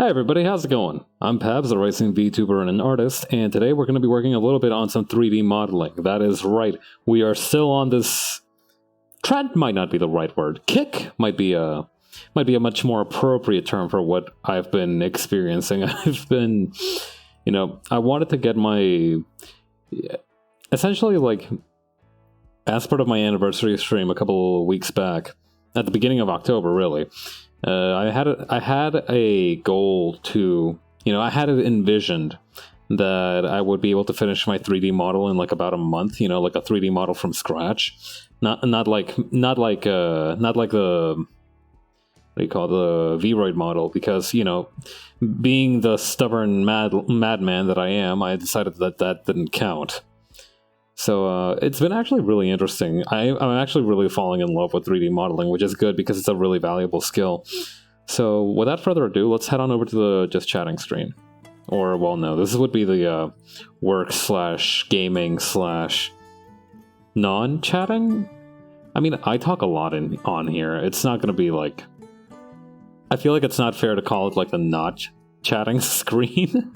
Hi everybody, how's it going? I'm Pabs, a racing VTuber and an artist, and today we're going to be working a little bit on some 3D modeling. That is right, we are still on this... trend might not be the right word. Kick might be a much more appropriate term for what I've been experiencing. I've been, I wanted to get my... essentially, like, as part of my anniversary stream a couple of weeks back, at the beginning of October, really, I had a goal to, I had it envisioned that I would be able to finish my 3D model in like about a month, like a 3D model from scratch, not like the, what do you call the Vroid model, because being the stubborn madman that I am, I decided that didn't count. So it's been actually really interesting. I'm actually really falling in love with 3D modeling, which is good because it's a really valuable skill. So without further ado, let's head on over to the just chatting screen. Or, well, no, this would be the work/gaming/ non-chatting. I mean, I talk a lot on here. It's not going to be like... I feel like it's not fair to call it like the not chatting screen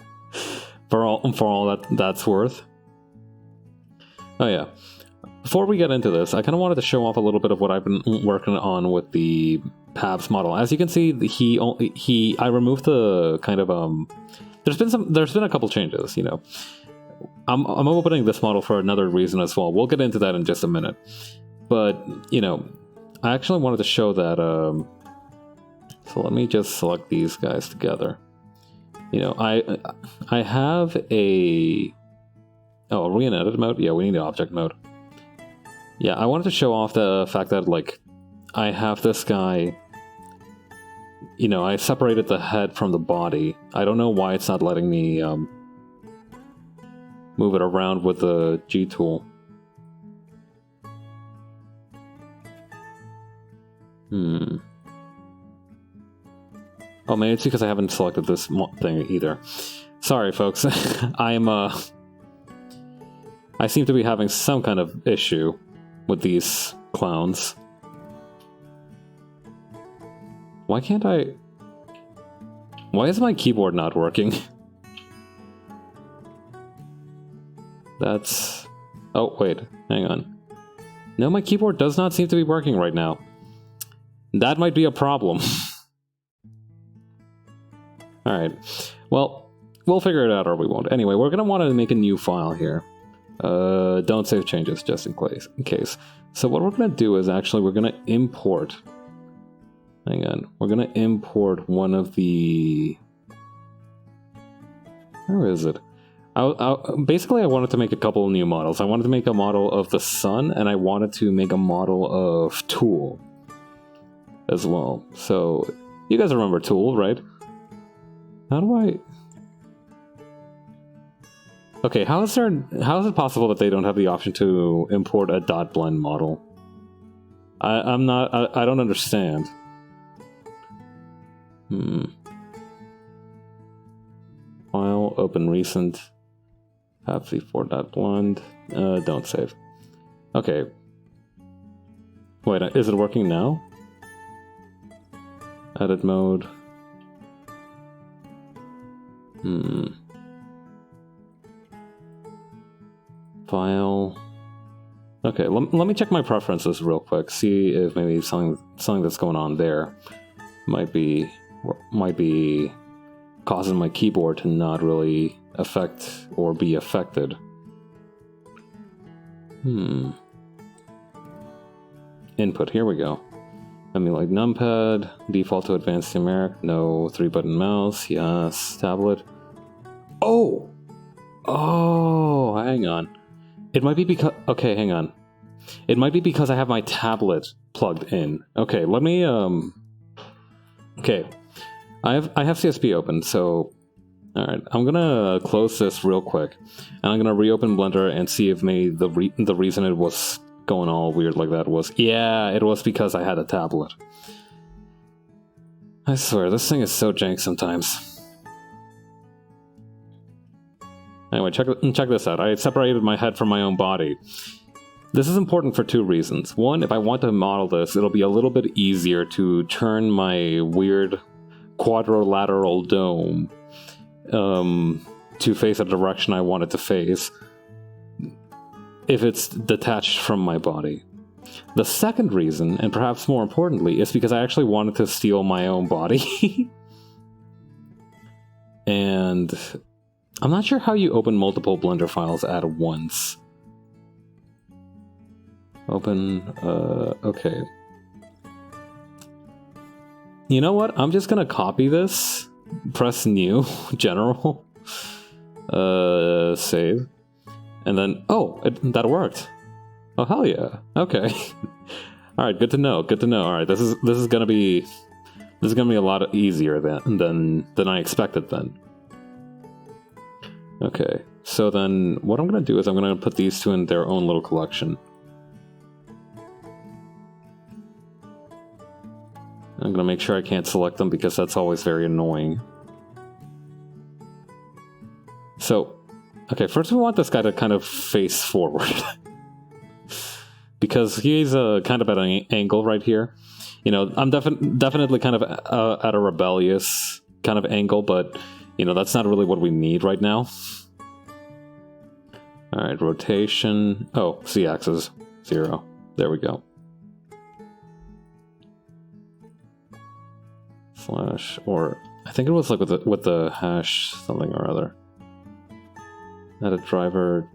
for all that's worth. Oh yeah, before we get into this, I kind of wanted to show off a little bit of what I've been working on with the Pabs model. As you can see, I removed the kind of there's been a couple changes. I'm opening this model for another reason as well. We'll get into that in just a minute. But I actually wanted to show that. So let me just select these guys together. I have a... Oh, are we in edit mode? Yeah, we need the object mode. Yeah, I wanted to show off the fact that, like, I have this guy... I separated the head from the body. I don't know why it's not letting me move it around with the G tool. Oh, maybe it's because I haven't selected this thing either. Sorry, folks. I seem to be having some kind of issue with these clowns. Why can't I... Why is my keyboard not working? That's... Oh, wait. Hang on. No, my keyboard does not seem to be working right now. That might be a problem. Alright. Well, we'll figure it out or we won't. Anyway, we're going to want to make a new file here. Don't save changes, just in case. So what we're going to do is actually we're going to import... Hang on. We're going to import one of the... Where is it? Basically, I wanted to make a couple of new models. I wanted to make a model of the sun, and I wanted to make a model of Tool as well. So, you guys remember Tool, right? How do I... Okay, how is it possible that they don't have the option to import a dot blend model? I don't understand. File, open recent, have v4.blend, don't save. Okay. Wait, is it working now? Edit mode. File. Okay, let me check my preferences real quick. See if maybe something that's going on there might be causing my keyboard to not really affect or be affected. Input. Here we go. I mean, like numpad, default to advanced numeric, no 3-button mouse, yes, tablet. Oh, hang on. It might be because... Okay, hang on. It might be because I have my tablet plugged in. Okay, let me... Okay. I have CSP open, so... Alright, I'm gonna close this real quick. And I'm gonna reopen Blender and see if maybe the reason it was going all weird like that was... Yeah, it was because I had a tablet. I swear, this thing is so jank sometimes. Anyway, check this out. I separated my head from my own body. This is important for two reasons. One, if I want to model this, it'll be a little bit easier to turn my weird quadrilateral dome to face a direction I want it to face if it's detached from my body. The second reason, and perhaps more importantly, is because I actually wanted to steal my own body. And I'm not sure how you open multiple Blender files at once. Open, okay. You know what? I'm just gonna copy this, press new, general, save, and then, oh, that worked. Oh, hell yeah. Okay. Alright, good to know, good to know. Alright, this is gonna be a lot easier than I expected then. Okay, so then what I'm gonna do is I'm gonna put these two in their own little collection. I'm gonna make sure I can't select them because that's always very annoying. So, okay, first we want this guy to kind of face forward. Because he's kind of at an angle right here. You know, I'm definitely kind of at a rebellious kind of angle, but, you know, that's not really what we need right now. Alright, rotation. Oh, Z-axis, 0. There we go. Slash, or I think it was like with the hash something or other. Edit driver.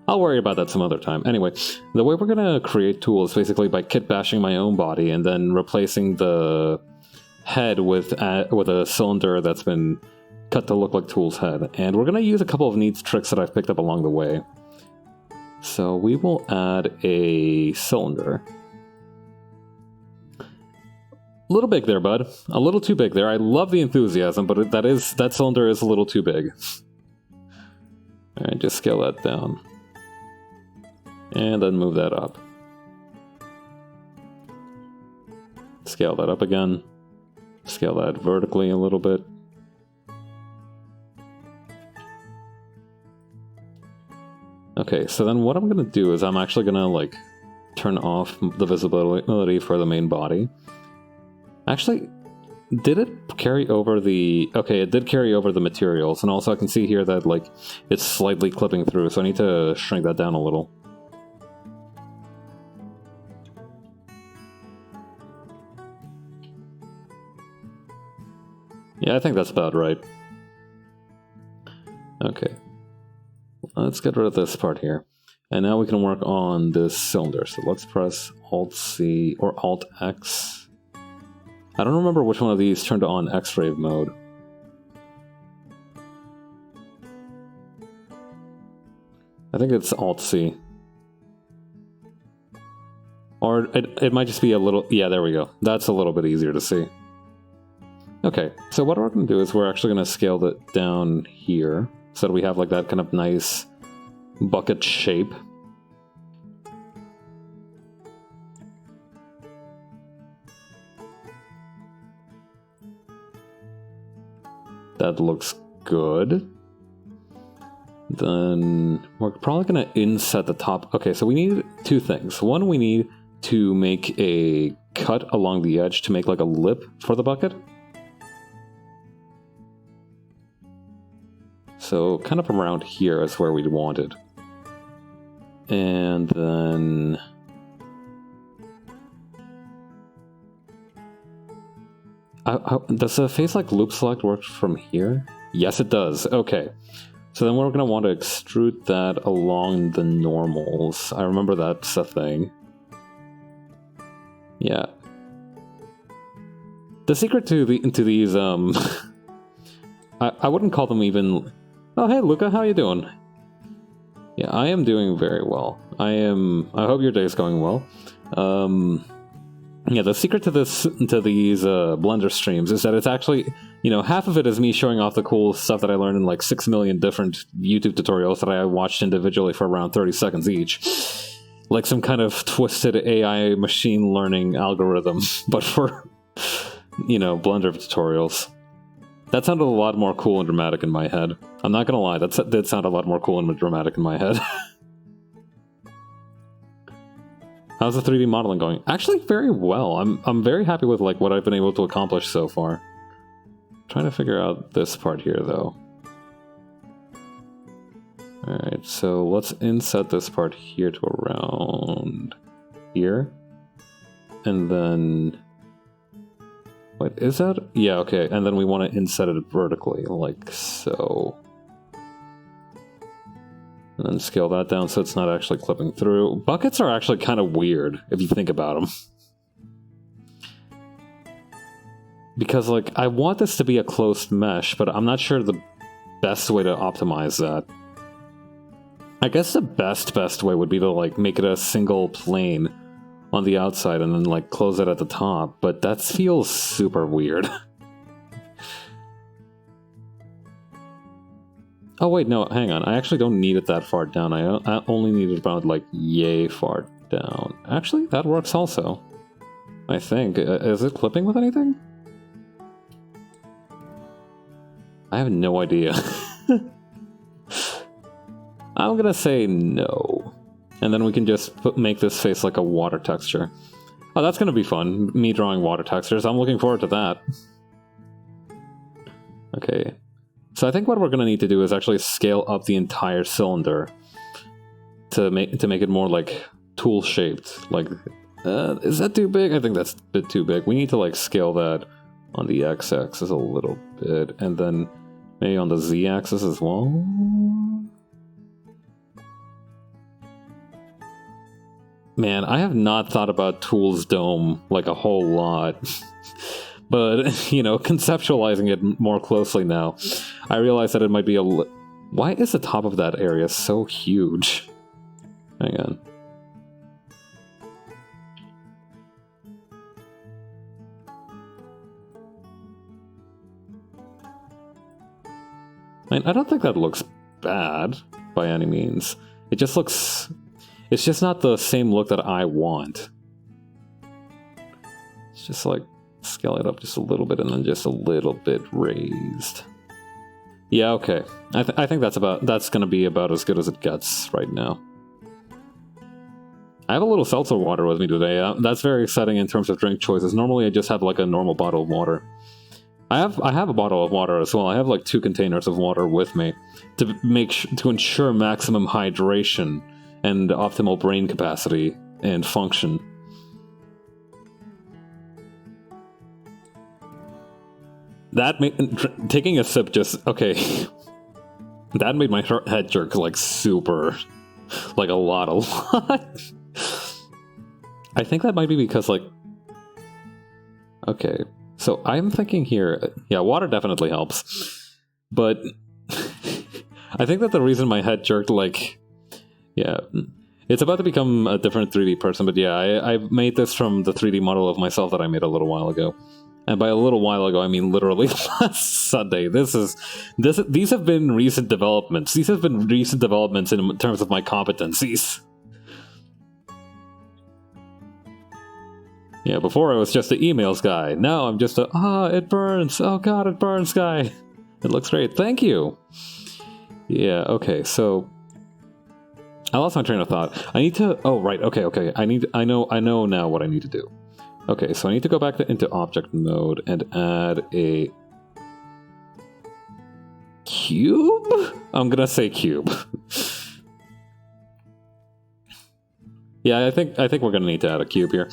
I'll worry about that some other time. Anyway, the way we're gonna create tools is basically by kit bashing my own body and then replacing the head with a cylinder that's been cut to look like Tool's head. And we're gonna use a couple of neat tricks that I've picked up along the way. So we will add a cylinder. A little big there, bud. A little too big there. I love the enthusiasm, but that cylinder is a little too big. Alright, just scale that down. And then move that up. Scale that up again. Scale that vertically a little bit. Okay, so then what I'm gonna do is I'm actually gonna, like, turn off the visibility for the main body. Actually, did it carry over the... Okay, it did carry over the materials, and also I can see here that, like, it's slightly clipping through, so I need to shrink that down a little. Yeah, I think that's about right. Okay. Let's get rid of this part here. And now we can work on this cylinder. So let's press Alt-C or Alt-X. I don't remember which one of these turned on X-ray mode. I think it's Alt-C. Or it might just be a little... Yeah, there we go. That's a little bit easier to see. Okay, so what we're going to do is we're actually going to scale that down here. So that we have like that kind of nice bucket shape. That looks good. Then we're probably going to inset the top. Okay, so we need two things. One, we need to make a cut along the edge to make like a lip for the bucket. So kind of around here is where we'd want it. And then... does the face like loop select work from here? Yes, it does. Okay. So then we're going to want to extrude that along the normals. I remember that's a thing. Yeah. The secret to these I wouldn't call them even... Oh, hey, Luca, how you doing? Yeah, I am doing very well. I hope your day's going well. Yeah, the secret to these Blender streams is that it's actually, you know, half of it is me showing off the cool stuff that I learned in like 6 million different YouTube tutorials that I watched individually for around 30 seconds each. Like some kind of twisted AI machine learning algorithm, but for, you know, Blender tutorials. That sounded a lot more cool and dramatic in my head. I'm not gonna lie, that did sound a lot more cool and dramatic in my head. How's the 3D modeling going? Actually, very well. I'm very happy with like what I've been able to accomplish so far. Trying to figure out this part here, though. Alright, so let's inset this part here to around here. And then... Wait, is that... Yeah, okay. And then we want to inset it vertically, like so. And then scale that down so it's not actually clipping through. Buckets are actually kind of weird, if you think about them. Because, like, I want this to be a closed mesh, but I'm not sure the best way to optimize that. I guess the best way would be to, like, make it a single plane on the outside and then, like, close it at the top, but that feels super weird. Oh, wait, no, hang on. I actually don't need it that far down. I only need it about, like, yay far down. Actually, that works also. I think. Is it clipping with anything? I have no idea. I'm gonna say no. And then we can just make this face like a water texture. Oh, that's gonna be fun. Me drawing water textures. I'm looking forward to that. Okay. So I think what we're gonna need to do is actually scale up the entire cylinder to make it more like tool shaped. Like, is that too big? I think that's a bit too big. We need to like scale that on the x-axis a little bit, and then maybe on the z-axis as well. Man, I have not thought about Tool's Dome like a whole lot. But, you know, conceptualizing it more closely now, I realize that it might be a... Why is the top of that area so huge? Hang on. I mean, I don't think that looks bad by any means. It just looks... It's just not the same look that I want. It's just like, scale it up just a little bit and then just a little bit raised. Yeah, okay. I think that's gonna be about as good as it gets right now. I have a little seltzer water with me today. That's very exciting in terms of drink choices. Normally I just have like a normal bottle of water. I have a bottle of water as well. I have like 2 containers of water with me to ensure maximum hydration and optimal brain capacity and function. That made... Taking a sip just... Okay. That made my head jerk, like, super... Like, a lot. I think that might be because, like... Okay. So, I'm thinking here... Yeah, water definitely helps. But... I think that the reason my head jerked, like... Yeah, it's about to become a different 3D person, but yeah, I made this from the 3D model of myself that I made a little while ago. And by a little while ago, I mean literally last Sunday. These have been recent developments. These have been recent developments in terms of my competencies. Yeah, before I was just the emails guy. Now I'm just it burns. Oh god, it burns guy. It looks great. Thank you. Yeah, okay, so... I lost my train of thought. I need to... Oh, right. Okay. I know now what I need to do. Okay, so I need to go back into object mode and add a... cube? I'm gonna say cube. Yeah, I think we're gonna need to add a cube here.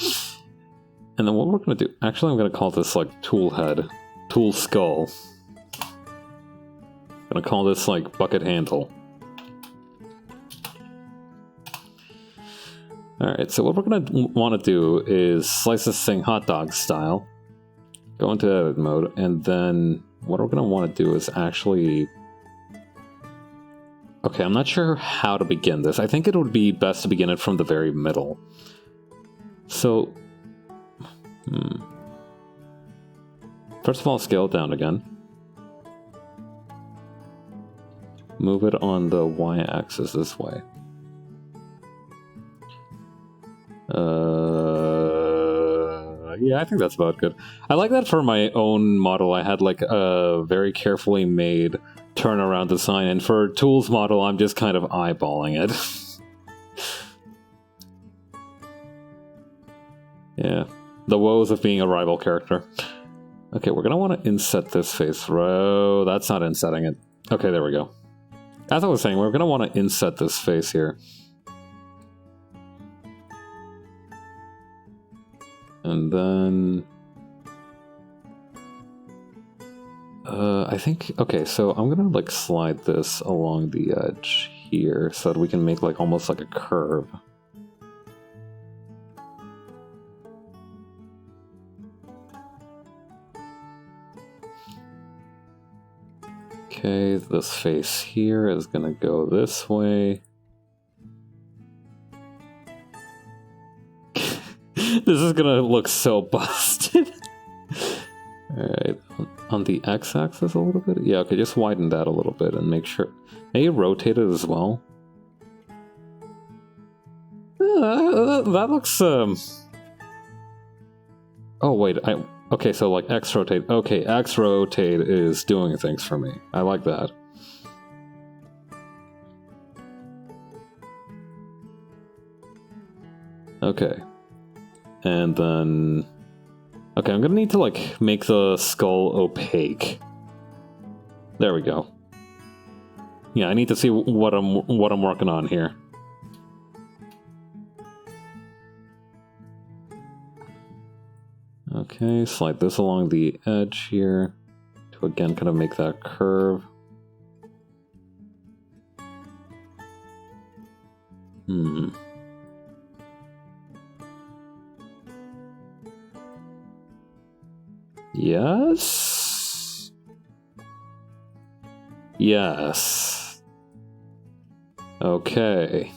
And then what we're gonna do... Actually, I'm gonna call this, like, tool head. Tool skull. I'm gonna call this, like, bucket handle. Alright, so what we're going to want to do is slice this thing hot dog style, go into edit mode, and then what we're going to want to do is actually... Okay, I'm not sure how to begin this. I think it would be best to begin it from the very middle. So... First of all, scale it down again. Move it on the y-axis this way. Yeah, I think that's about good. I like that for my own model. I had like a very carefully made turnaround design, and for Tool's model, I'm just kind of eyeballing it. Yeah, the woes of being a rival character. Okay, we're gonna want to inset this face. Oh, that's not insetting it. Okay, there we go. As I was saying, we're gonna want to inset this face here. And then... I think... Okay, so I'm gonna, like, slide this along the edge here so that we can make, like, almost like a curve. Okay, this face here is gonna go this way. This is gonna look so busted. Alright, on the x-axis a little bit? Yeah, okay, just widen that a little bit and make sure... Maybe rotate it as well. That looks, Oh, wait, Okay, so like x-rotate. Okay, x-rotate is doing things for me. I like that. Okay. And then... Okay, I'm gonna need to, like, make the skull opaque. There we go. Yeah, I need to see what I'm working on here. Okay, slide this along the edge here to again kind of make that curve. Yes? Yes. Okay.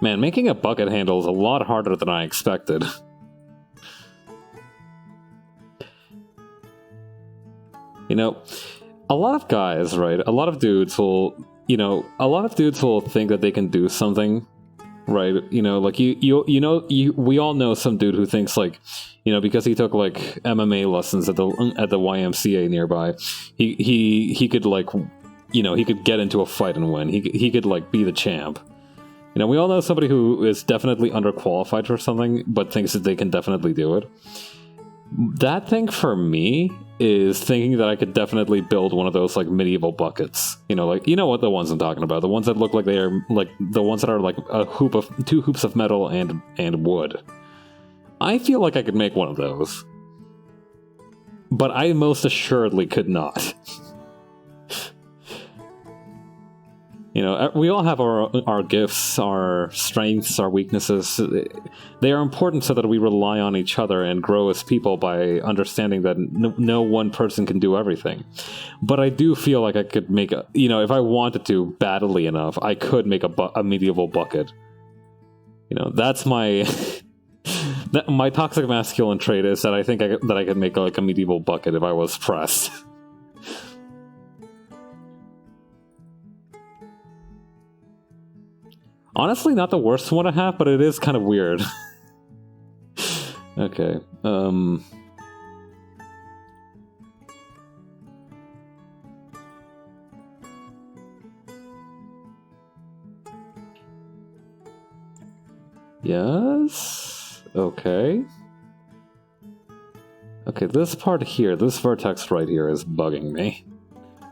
Man, making a bucket handle is a lot harder than I expected. You know, a lot of guys, right? A lot of dudes will, a lot of dudes will think that they can do something, right? You know, like we all know some dude who thinks like, because he took like MMA lessons at the YMCA nearby, he could like, he could get into a fight and win. He could like be the champ. We all know somebody who is definitely underqualified for something, but thinks that they can definitely do it. That thing for me is thinking that I could definitely build one of those like medieval buckets. Like, what the ones I'm talking about. The ones that look like they are like the ones that are like two hoops of metal and wood. I feel like I could make one of those. But I most assuredly could not. We all have our gifts, our strengths, our weaknesses. They are important so that we rely on each other and grow as people by understanding that no one person can do everything. But I do feel like I could make if I wanted to badly enough, I could make a medieval bucket. That's my... my toxic masculine trait is that I think that I could make like a medieval bucket if I was pressed. Honestly, not the worst one to have, but it is kind of weird. Okay, Yes? Okay. Okay, this part here, this vertex right here is bugging me.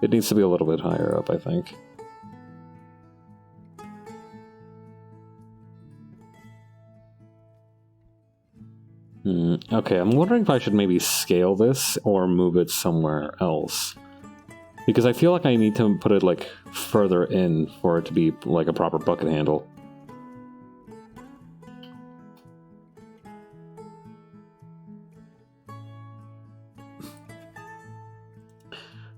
It needs to be a little bit higher up, I think. Okay, I'm wondering if I should maybe scale this or move it somewhere else. Because I feel like I need to put it, like, further in for it to be, like, a proper bucket handle.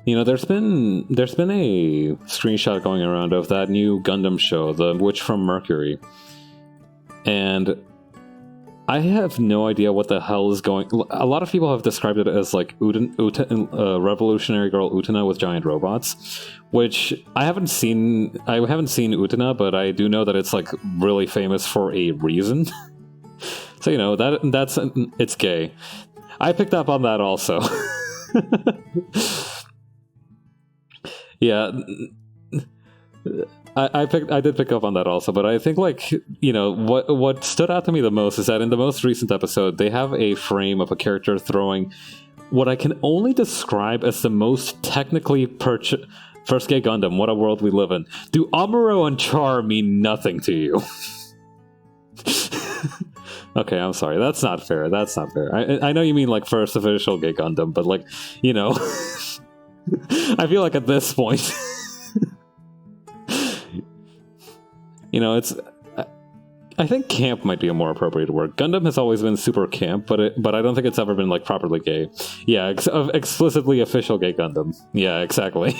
There's been a screenshot going around of that new Gundam show, The Witch from Mercury. And I have no idea what the hell is going... A lot of people have described it as, like, Revolutionary Girl Utena with giant robots, which I haven't seen Utena, but I do know that it's, like, really famous for a reason. So, that's... It's gay. I picked up on that also. Yeah, I did pick up on that also, but I think, like, you know, what stood out to me the most is that in the most recent episode, they have a frame of a character throwing what I can only describe as the most technically first gay Gundam. What a world we live in. Do Amuro and Char mean nothing to you? Okay, I'm sorry. That's not fair. That's not fair. I know you mean like first official gay Gundam, but like, you know, I feel like at this point. You know, I think camp might be a more appropriate word. Gundam has always been super camp, but I don't think it's ever been like properly gay. Yeah, explicitly official gay Gundam. Yeah, exactly.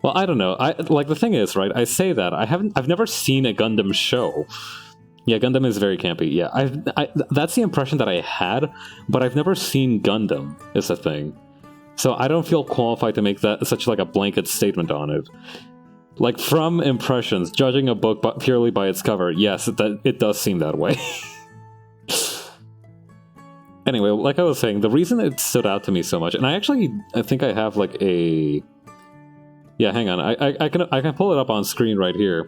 Well, I don't know. Like the thing is, right? I say that I've never seen a Gundam show. Yeah, Gundam is very campy. Yeah, that's the impression that I had, but I've never seen Gundam. Is the thing. So I don't feel qualified to make that such like a blanket statement on it. Like from impressions, judging a book purely by its cover, yes, it does seem that way. Anyway, like I was saying, the reason it stood out to me so much, and I think I have like a... Yeah, hang on, I can pull it up on screen right here.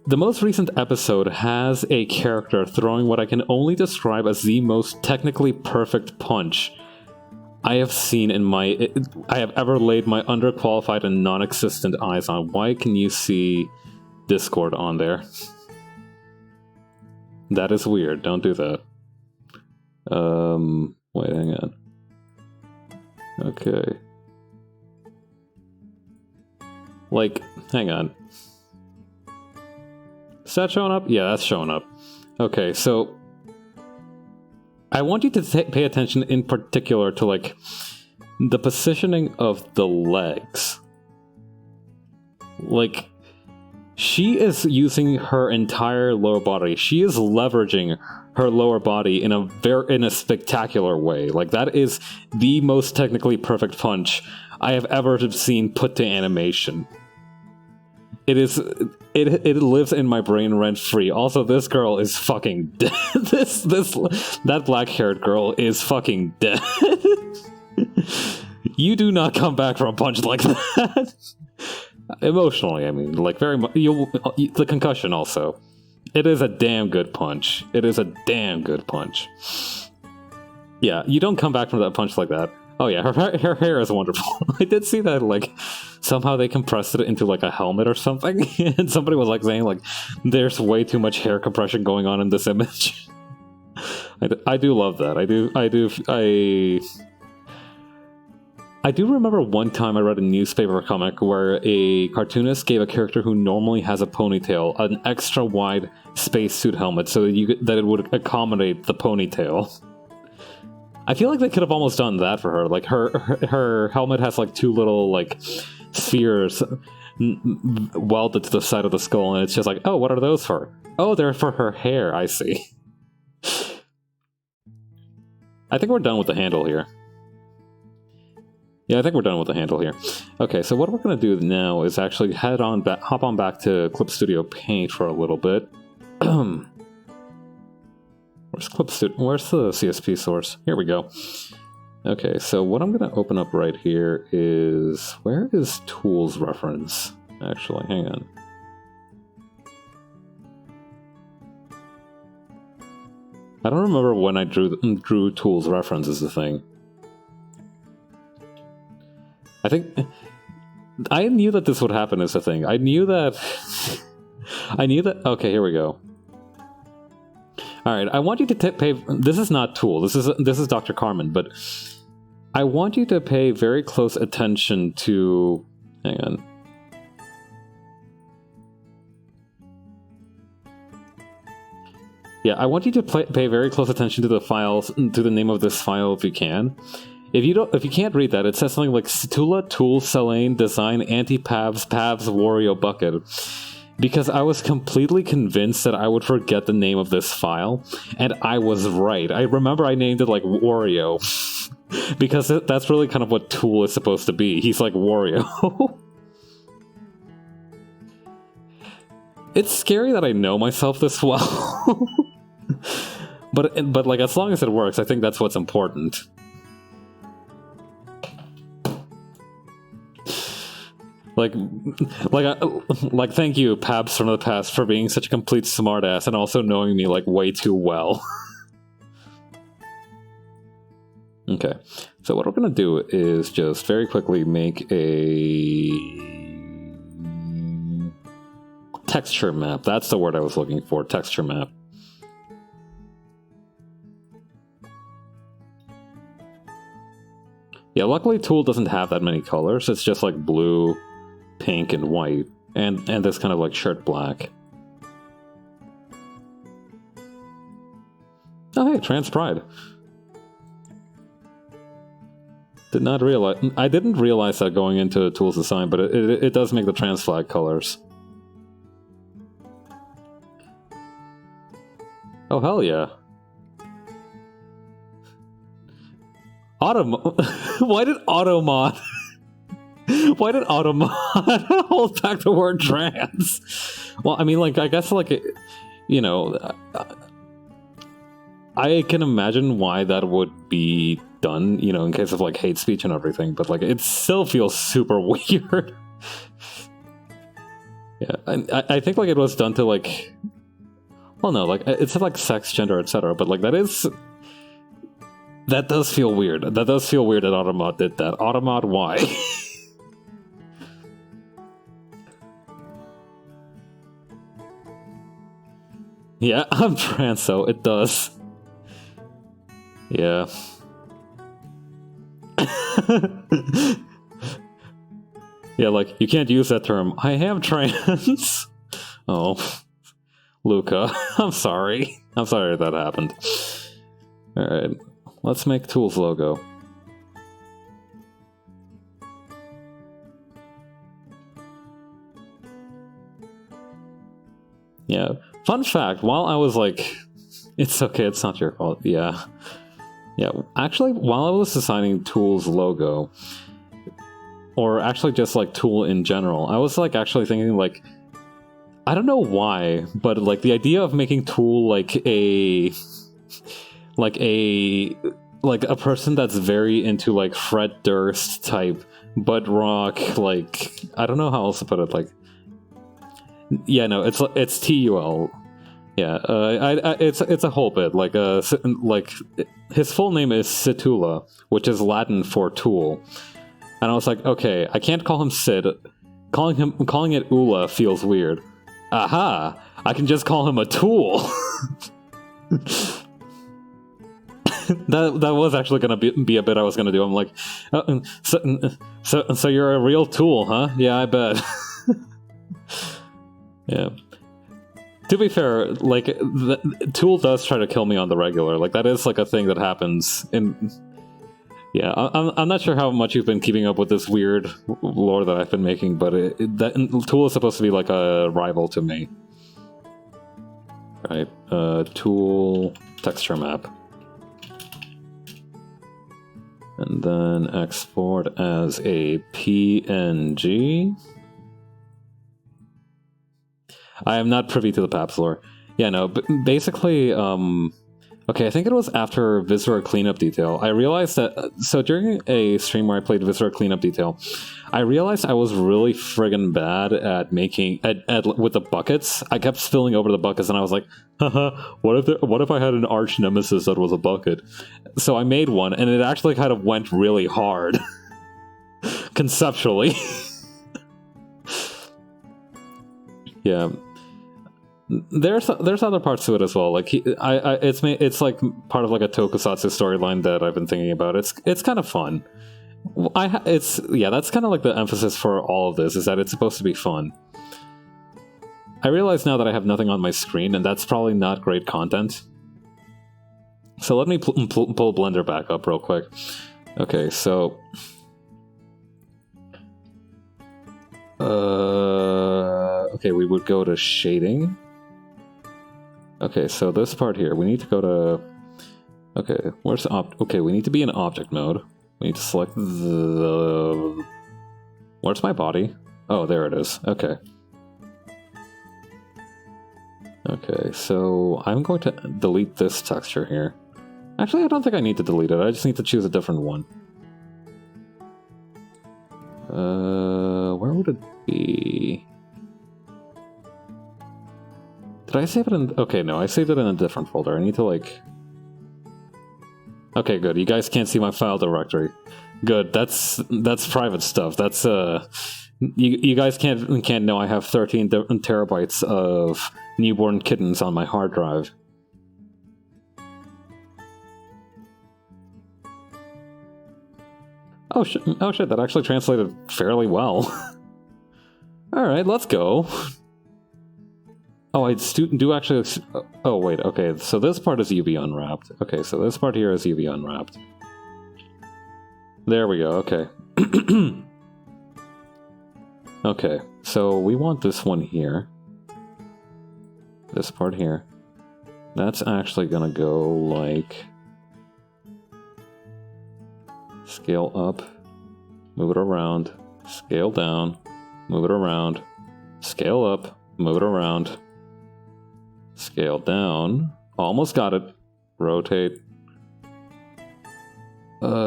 The most recent episode has a character throwing what I can only describe as the most technically perfect punch I have seen I have ever laid my underqualified and non-existent eyes on. Why can you see Discord on there? That is weird. Don't do that. Wait, hang on. Okay. Like, hang on. Is that showing up? Yeah, that's showing up. Okay, so I want you to pay attention in particular to, like, the positioning of the legs. Like, she is using her entire lower body. She is leveraging her lower body in a spectacular way. Like, that is the most technically perfect punch I have ever seen put to animation. It lives in my brain rent free. Also, this girl is fucking dead. That black-haired girl is fucking dead. You do not come back from a punch like that. Emotionally, I mean, like very much. The concussion also. It is a damn good punch. It is a damn good punch. Yeah, you don't come back from that punch like that. Oh yeah, her hair is wonderful. I did see that, like, somehow they compressed it into, like, a helmet or something, and somebody was, like, saying, like, there's way too much hair compression going on in this image. I do love that. I do remember one time I read a newspaper comic where a cartoonist gave a character who normally has a ponytail an extra wide spacesuit helmet so that it would accommodate the ponytail. I feel like they could have almost done that for her. Like, her helmet has, like, two little, like, spheres welded to the side of the skull, and it's just like, oh, what are those for? Oh, they're for her hair, I see. I think we're done with the handle here. Yeah, I think we're done with the handle here. Okay, so what we're going to do now is actually hop on back to Clip Studio Paint for a little bit. Where's the CSP source? Here we go. Okay, so what I'm going to open up right here is... Where is tools reference? Actually, hang on. I don't remember when I drew tools reference is the thing. I think... I knew that this would happen is the thing. I knew that... Okay, here we go. Alright, I want you to pay... This is not Tool, this is Dr. Carmen, but I want you to pay very close attention to... Hang on. Yeah, I want you to pay very close attention to the files, to the name of this file if you can. If you can't read that, it says something like Stula, Tool, Selene, Design, Anti-Pavs, Pavs, Wario, Bucket. Because I was completely convinced that I would forget the name of this file, and I was right. I remember I named it like Wario, because that's really kind of what Tool is supposed to be. He's like Wario. It's scary that I know myself this well. but like, as long as it works, I think that's what's important. Like, like, thank you, Pabs from the past, for being such a complete smartass and also knowing me, like, way too well. Okay, so what we're gonna do is just very quickly make a texture map. That's the word I was looking for, texture map. Yeah, luckily Tool doesn't have that many colors. It's just like blue, pink, and white, and this kind of like shirt black. Oh hey, Trans Pride. I didn't realize that going into Tool's design, but it does make the trans flag colors. Oh hell yeah. Why did Automod hold back the word trans? Well, I mean, like, I guess, like, you know, I can imagine why that would be done, you know, in case of, like, hate speech and everything, but, like, it still feels super weird. Yeah, I think, like, it was done to, like, well, no, like, it's like sex, gender, etc., but, like, that does feel weird. That does feel weird that Automod did that. Automod, why? Yeah, I'm trans, so it does. Yeah. Yeah, like, you can't use that term. I am trans. Oh. Luca, I'm sorry. I'm sorry that happened. Alright. Let's make Tool's logo. Yeah. Fun fact, while I was like... It's okay, it's not your fault. Yeah. Yeah, actually, while I was designing Tool's logo, or actually just like Tool in general, I was like actually thinking like... I don't know why, but like the idea of making Tool like a person that's very into like Fred Durst type butt rock, like, I don't know how else to put it, like, yeah, no, it's TUL. Yeah, it's a whole bit like his full name is Situla, which is Latin for tool, and I was like, okay, I can't call him Sid. Calling it Ula feels weird. Aha! I can just call him a tool. That was actually gonna be a bit I was gonna do. I'm like, so you're a real tool, huh? Yeah, I bet. Yeah. To be fair, like, the Tool does try to kill me on the regular. Like, that is like a thing that happens in. Yeah, I'm not sure how much you've been keeping up with this weird lore that I've been making, but that Tool is supposed to be like a rival to me. Right, Tool texture map. And then export as a PNG. I am not privy to the Paps lore. Yeah, no, but basically, okay, I think it was after Viscera Cleanup Detail. I realized that, so during a stream where I played Viscera Cleanup Detail, I realized I was really friggin' bad at making, with the buckets. I kept spilling over the buckets, and I was like, haha, what if I had an arch nemesis that was a bucket? So I made one, and it actually kind of went really hard. Conceptually. Yeah. There's other parts to it as well. Like it's like part of like a tokusatsu storyline that I've been thinking about. It's kind of fun. That's kind of like the emphasis for all of this, is that it's supposed to be fun. I realize now that I have nothing on my screen, and that's probably not great content. So let me pull Blender back up real quick. Okay, so okay, we would go to shading. Okay, so this part here, we need to go to... Okay, where's the okay, we need to be in object mode. We need to select the... Where's my body? Oh, there it is. Okay. Okay, so I'm going to delete this texture here. Actually, I don't think I need to delete it. I just need to choose a different one. Where would would it be? Did I save it in... Okay, no, I saved it in a different folder. I need to, like... Okay, good. You guys can't see my file directory. Good. That's private stuff. That's, You guys can't know I have 13 terabytes of newborn kittens on my hard drive. Oh shit, that actually translated fairly well. Alright, let's go. Oh, I do actually... Oh, wait, okay, so this part is UV unwrapped. Okay, so this part here is UV unwrapped. There we go, okay. Okay, so we want this one here. This part here. That's actually gonna go like... Scale up, move it around, scale down, move it around, scale up, move it around, scale down, almost got it, rotate,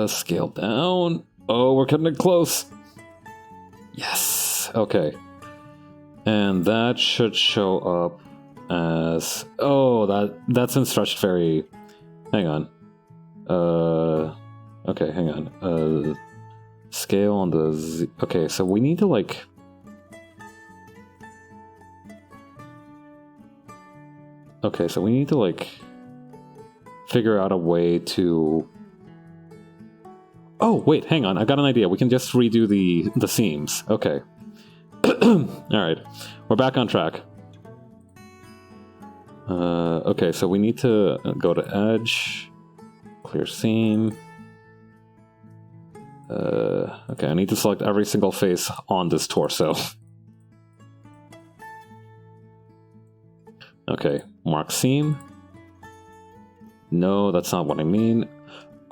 scale down, oh, we're cutting it close, yes, okay, and that should show up as, oh, that's in stretched very, hang on, okay, hang on. Scale on the Z. Okay, so we need to like... Okay, so we need to like... figure out a way to... Oh, wait, hang on. I got an idea. We can just redo the seams. Okay. Alright. We're back on track. Okay, so we need to go to edge. Clear seam. Okay, I need to select every single face on this torso. Okay, mark seam. No, that's not what I mean.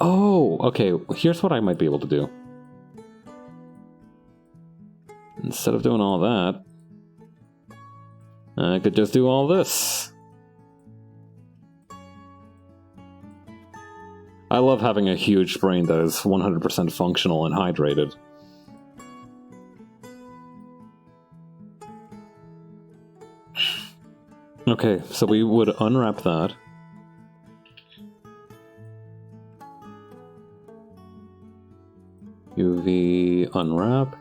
Oh, okay, here's what I might be able to do. Instead of doing all that, I could just do all this. I love having a huge brain that is 100% functional and hydrated. Okay, so we would unwrap that. UV unwrap.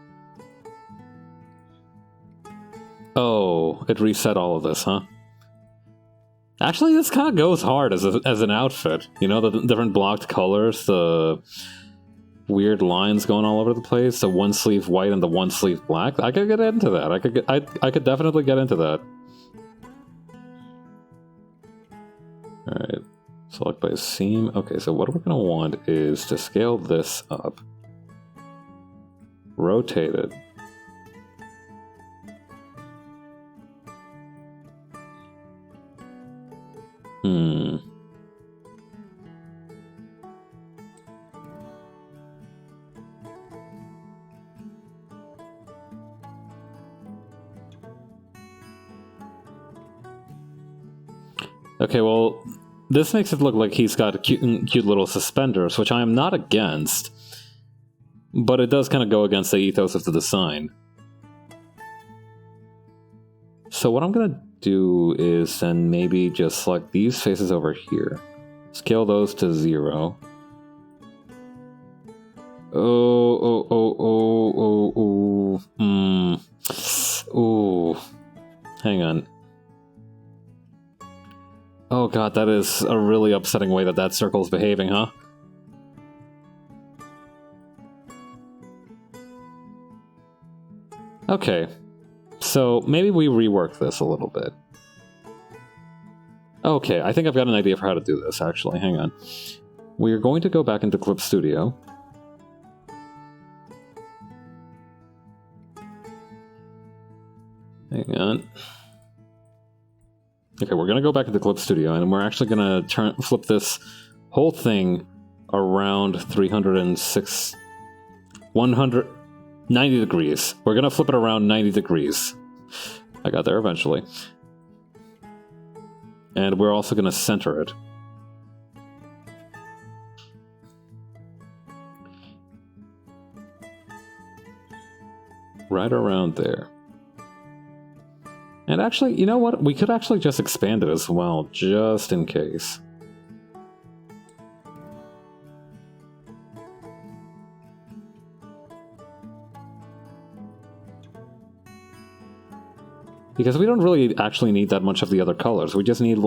Oh, it reset all of this, huh? Actually, this kind of goes hard as an outfit. You know, the different blocked colors, the weird lines going all over the place, the one sleeve white and the one sleeve black. I could get into that. I could definitely get into that. Alright, select by seam. Okay, so what we're going to want is to scale this up. Rotate it. Okay, well, this makes it look like he's got cute little suspenders, which I am not against, but it does kind of go against the ethos of the design. So what I'm going to do is then maybe just select these faces over here. Scale those to 0. Ooh. Hang on. Oh god, that is a really upsetting way that circle is behaving, huh? Okay. So, maybe we rework this a little bit. Okay, I think I've got an idea for how to do this, actually. Hang on. We're going to go back into Clip Studio. Hang on. Okay, we're going to go back into Clip Studio, and we're actually going to flip this whole thing around 90 degrees. We're going to flip it around 90 degrees. I got there eventually. And we're also going to center it. right around there. And actually, you know what? We could actually just expand it as well, just in case. Because we don't really actually need that much of the other colors. We just need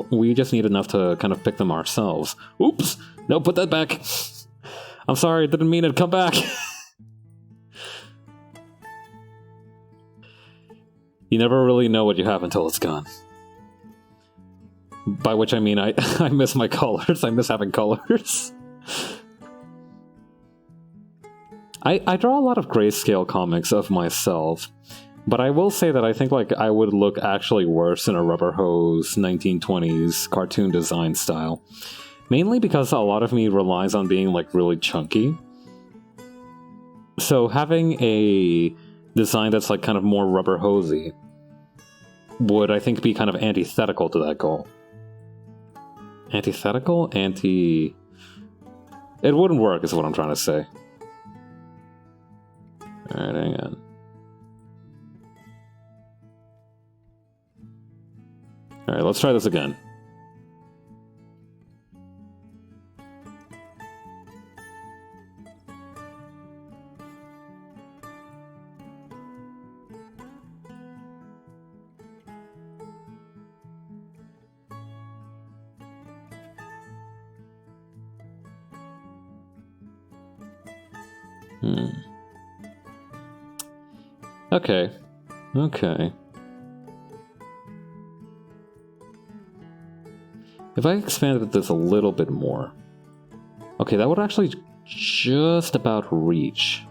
enough to kind of pick them ourselves. Oops! No, put that back! I'm sorry, I didn't mean it to come back! You never really know what you have until it's gone. By which I mean I miss my colors. I miss having colors. I draw a lot of grayscale comics of myself, but I will say that I think like I would look actually worse in a rubber hose 1920s cartoon design style. Mainly because a lot of me relies on being like really chunky. So having a design that's like kind of more rubber hosey would, I think, be kind of antithetical to that goal. Antithetical? It wouldn't work, is what I'm trying to say. Alright, hang on. Alright, let's try this again. Okay. Okay. If I expanded this a little bit more... Okay, that would actually just about reach.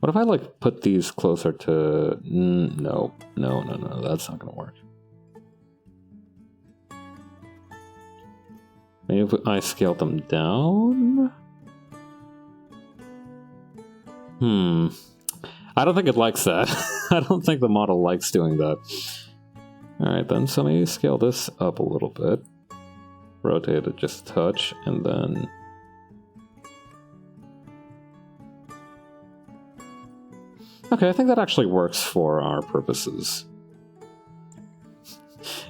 What if I, like, put these closer to... No, that's not gonna work. Maybe if I scale them down? I don't think it likes that. I don't think the model likes doing that. Alright then, so maybe scale this up a little bit. Rotate it just a touch, and then... Okay, I think that actually works for our purposes.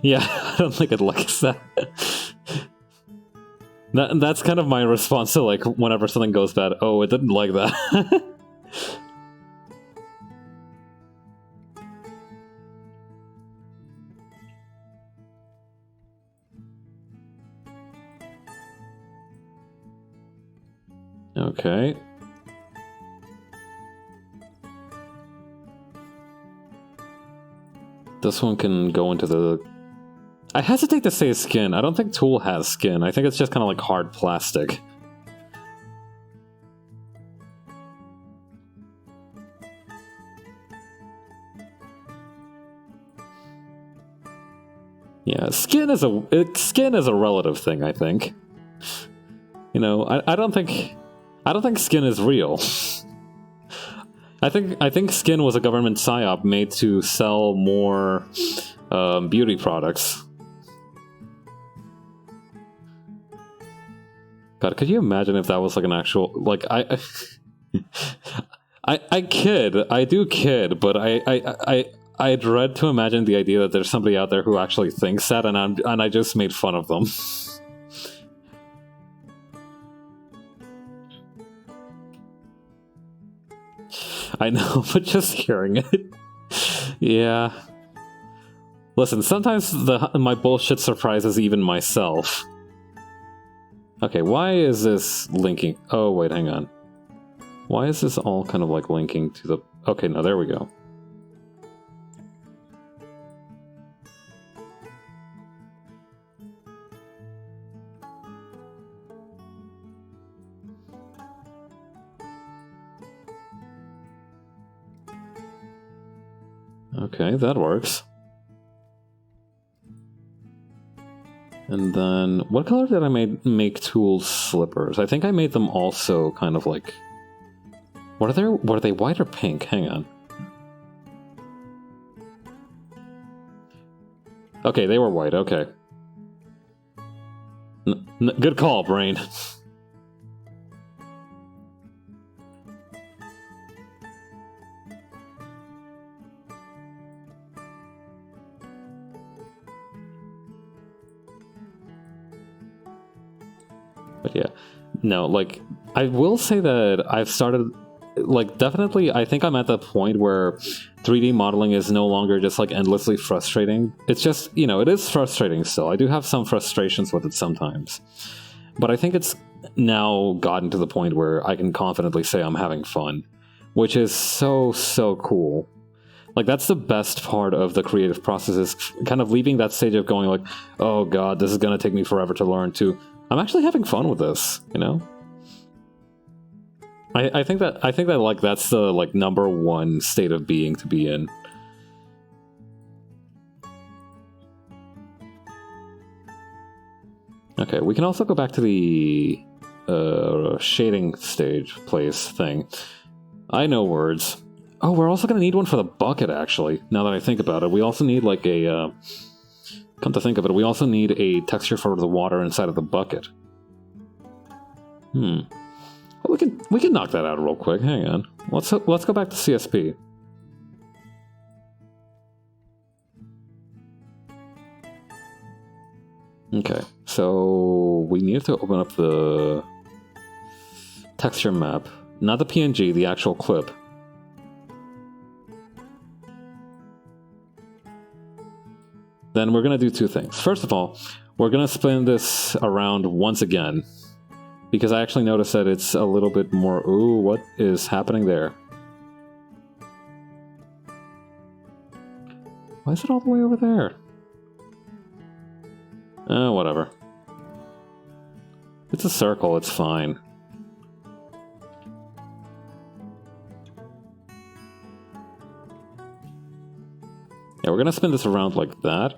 Yeah, I don't think it likes that. That's kind of my response to, like, whenever something goes bad. Oh, it didn't like that. Okay. This one can go into the... I hesitate to say skin. I don't think Tool has skin. I think it's just kind of like hard plastic. Yeah, skin is a relative thing, I think. You know, I don't think skin is real. I think skin was a government psyop made to sell more beauty products. God, could you imagine if that was like an actual, like, I do kid, but I dread to imagine the idea that there's somebody out there who actually thinks that, and I just made fun of them. I know, but just hearing it, yeah. Listen, sometimes my bullshit surprises even myself. Okay, why is this linking? Oh, wait, hang on. Why is this all kind of like linking to the... Okay, no, there we go. Okay, that works. And then, what color did I make Tool's slippers? I think I made them also kind of like... Were they white or pink? Hang on. Okay, they were white, okay. Good call, brain. But yeah, no, like, I will say that I've started, like, definitely, I think I'm at the point where 3D modeling is no longer just, like, endlessly frustrating. It's just, you know, it is frustrating still. I do have some frustrations with it sometimes. But I think it's now gotten to the point where I can confidently say I'm having fun, which is so, so cool. Like, that's the best part of the creative process, is kind of leaving that stage of going like, oh god, this is gonna take me forever to learn, to I'm actually having fun with this, you know? I think that like that's the like #1 state of being to be in. Okay, we can also go back to the shading stage place thing. I know words. Oh, we're also gonna need one for the bucket, actually, now that I think about it. We also need like a come to think of it, we also need a texture for the water inside of the bucket. Well, we can knock that out real quick. Hang on. Let's go back to CSP. Okay, so we need to open up the texture map, not the PNG, the actual clip. Then we're going to do two things. First of all, we're going to spin this around once again, because I actually noticed that it's a little bit more... Ooh, what is happening there? Why is it all the way over there? Whatever. It's a circle, it's fine. Yeah, we're gonna spin this around like that.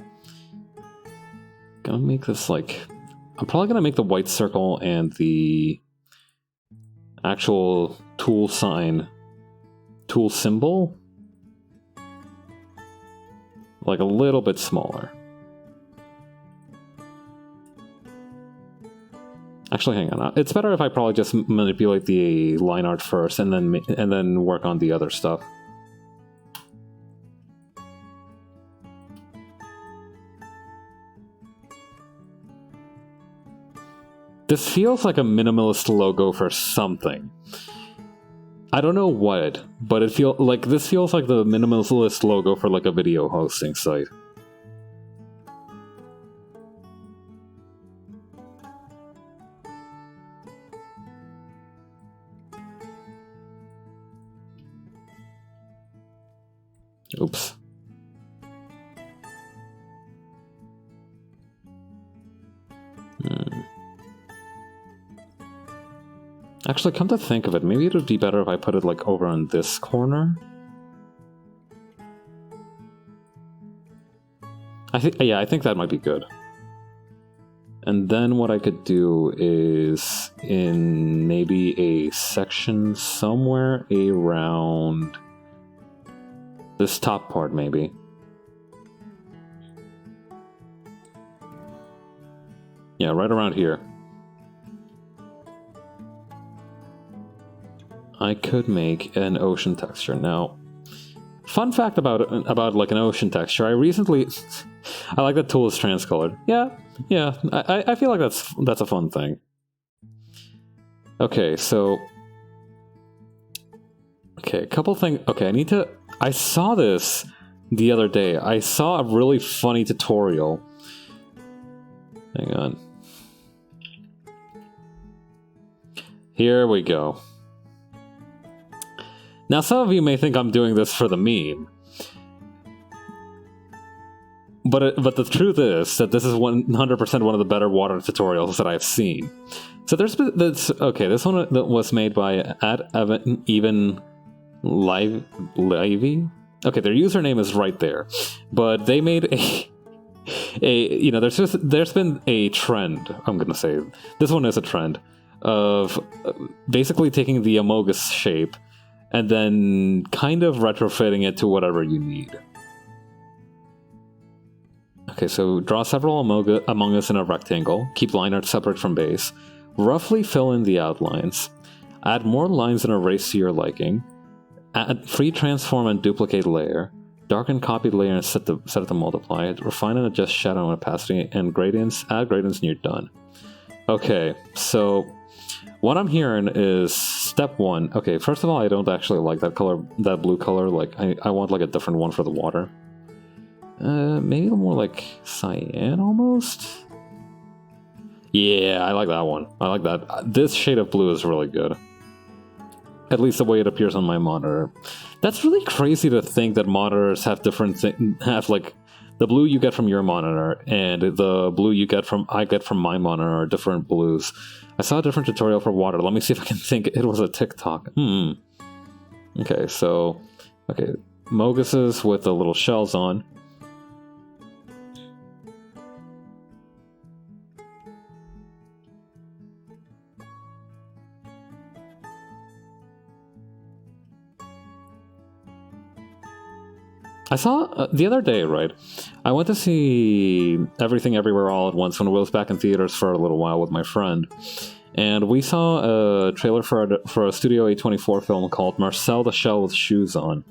Gonna make this like... I'm probably gonna make the white circle and the actual tool sign, tool symbol, like a little bit smaller. Actually, hang on. It's better if I probably just manipulate the line art first and then work on the other stuff. This feels like a minimalist logo for something. I don't know what, but this feels like the minimalist logo for like a video hosting site. Oops. Actually, come to think of it, maybe it would be better if I put it like over on this corner. I think that might be good. And then what I could do is in maybe a section somewhere around this top part, maybe. Yeah, right around here. I could make an ocean texture. Now, fun fact about like an ocean texture, I recently... I like that tool is transcolored. Yeah, I feel like that's a fun thing. Okay, so... Okay, a couple things... Okay, I saw this the other day. I saw a really funny tutorial. Hang on. Here we go. Now, some of you may think I'm doing this for the meme, but the truth is that this is 100% one of the better water tutorials that I've seen. So this one that was made by @even livey. Okay, their username is right there, but they made there's been a trend. I'm gonna say this one is a trend of basically taking the Amogus shape and then kind of retrofitting it to whatever you need. Okay, so draw several among us in a rectangle. Keep line art separate from base. Roughly fill in the outlines. Add more lines and erase to your liking. Add free transform and duplicate layer. Darken copied layer and set it to multiply. Refine and adjust shadow and opacity and gradients. Add gradients and you're done. Okay, so what I'm hearing is step one. Okay, first of all, I don't actually like that color, that blue color. Like, I want like a different one for the water. Maybe more like cyan almost? Yeah, I like that one. I like that. This shade of blue is really good. At least the way it appears on my monitor. That's really crazy to think that monitors have different have like the blue you get from your monitor and the blue I get from my monitor are different blues. I saw a different tutorial for water. Let me see if I can think. It was a TikTok. Okay, so Moguses with the little shells on. I saw the other day, right? I went to see Everything Everywhere All at Once when it was back in theaters for a little while with my friend. And we saw a trailer for a Studio A24 film called Marcel the Shell with Shoes On.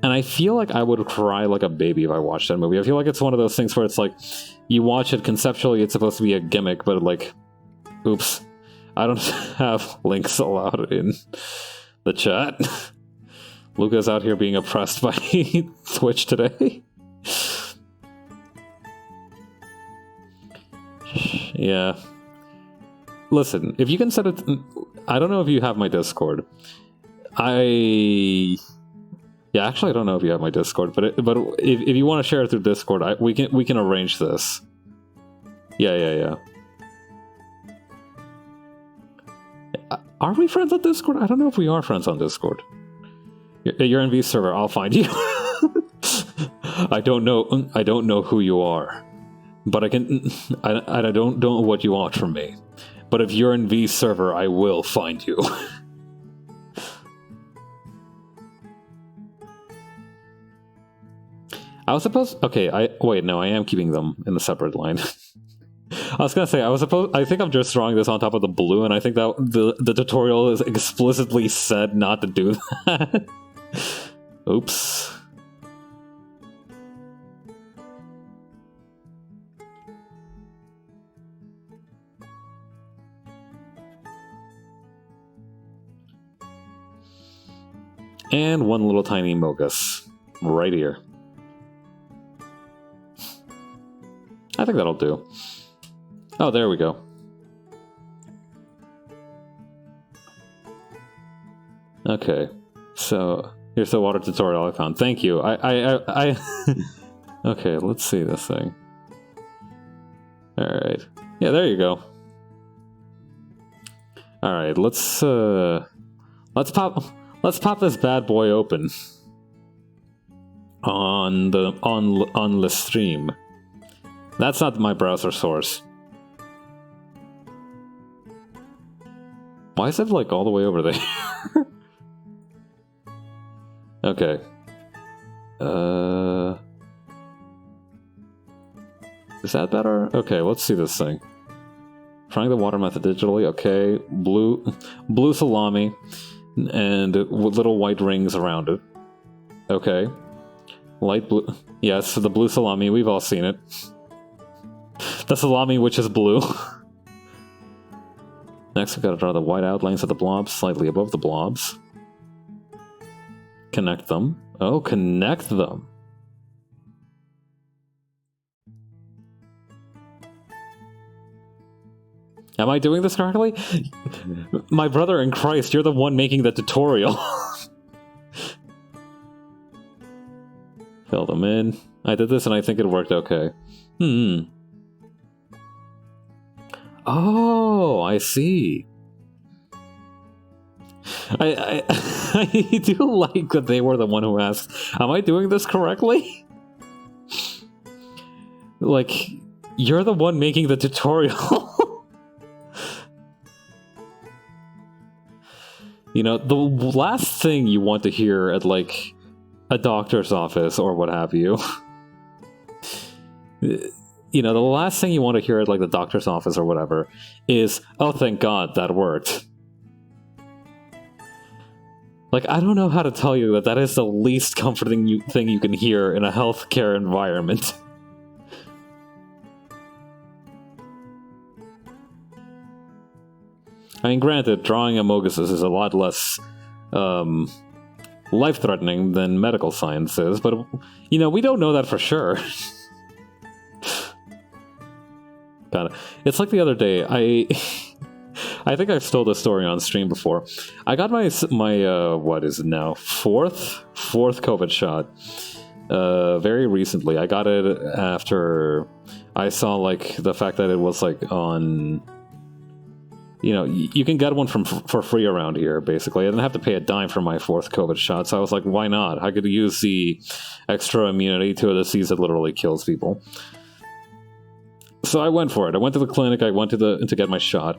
And I feel like I would cry like a baby if I watched that movie. I feel like it's one of those things where it's like, you watch it conceptually, it's supposed to be a gimmick, but like, oops. I don't have links allowed in the chat. Luca's out here being oppressed by Twitch today. Yeah. Listen, if you can set it... I don't know if you have my Discord. Yeah, actually, I don't know if you have my Discord, but if you want to share it through Discord, we can arrange this. Yeah. Are we friends on Discord? I don't know if we are friends on Discord. You're in V server. I'll find you. I don't know who you are, but I can. I don't know what you want from me. But if you're in V server, I will find you. I was supposed. Okay, wait. No, I am keeping them in a separate line. I was gonna say I think I'm just drawing this on top of the blue, and I think that the tutorial is explicitly said not to do that. Oops. And one little tiny Mogus right here. I think that'll do. Oh, there we go. Okay, so here's the water tutorial I found. Thank you. I Okay, let's see this thing. All right. Yeah, there you go. All right, let's pop this bad boy open on the stream. That's not my browser source. Why is it like all the way over there? Okay. Is that better? Okay, let's see this thing. Trying the water method digitally. Okay, blue salami, and little white rings around it. Okay, light blue. Yes, the blue salami. We've all seen it. The salami, which is blue. Next, we've got to draw the white outlines of the blobs slightly above the blobs. Connect them. Oh, connect them. Am I doing this correctly? My brother in Christ, you're the one making the tutorial. Fill them in. I did this and I think it worked okay. Oh, I see. I do like that they were the one who asked, am I doing this correctly? Like, you're the one making the tutorial. You know, the last thing you want to hear at, like, a doctor's office or what have you you know, the last thing you want to hear at like the doctor's office or whatever is, "Oh, thank God that worked." Like, I don't know how to tell you that that is the least comforting thing you can hear in a healthcare environment. I mean, granted, drawing amoguses is a lot less life-threatening than medical science is, but, you know, we don't know that for sure. Kinda. It's like the other day, I think I've told this story on stream before. I got my what is it now? Fourth COVID shot. Very recently. I got it after I saw, like, the fact that it was, like, on... You know, you can get one for free around here, basically. I didn't have to pay a dime for my fourth COVID shot, so I was like, why not? I could use the extra immunity to a disease that literally kills people. So I went for it. I went to the clinic. I went to get my shot.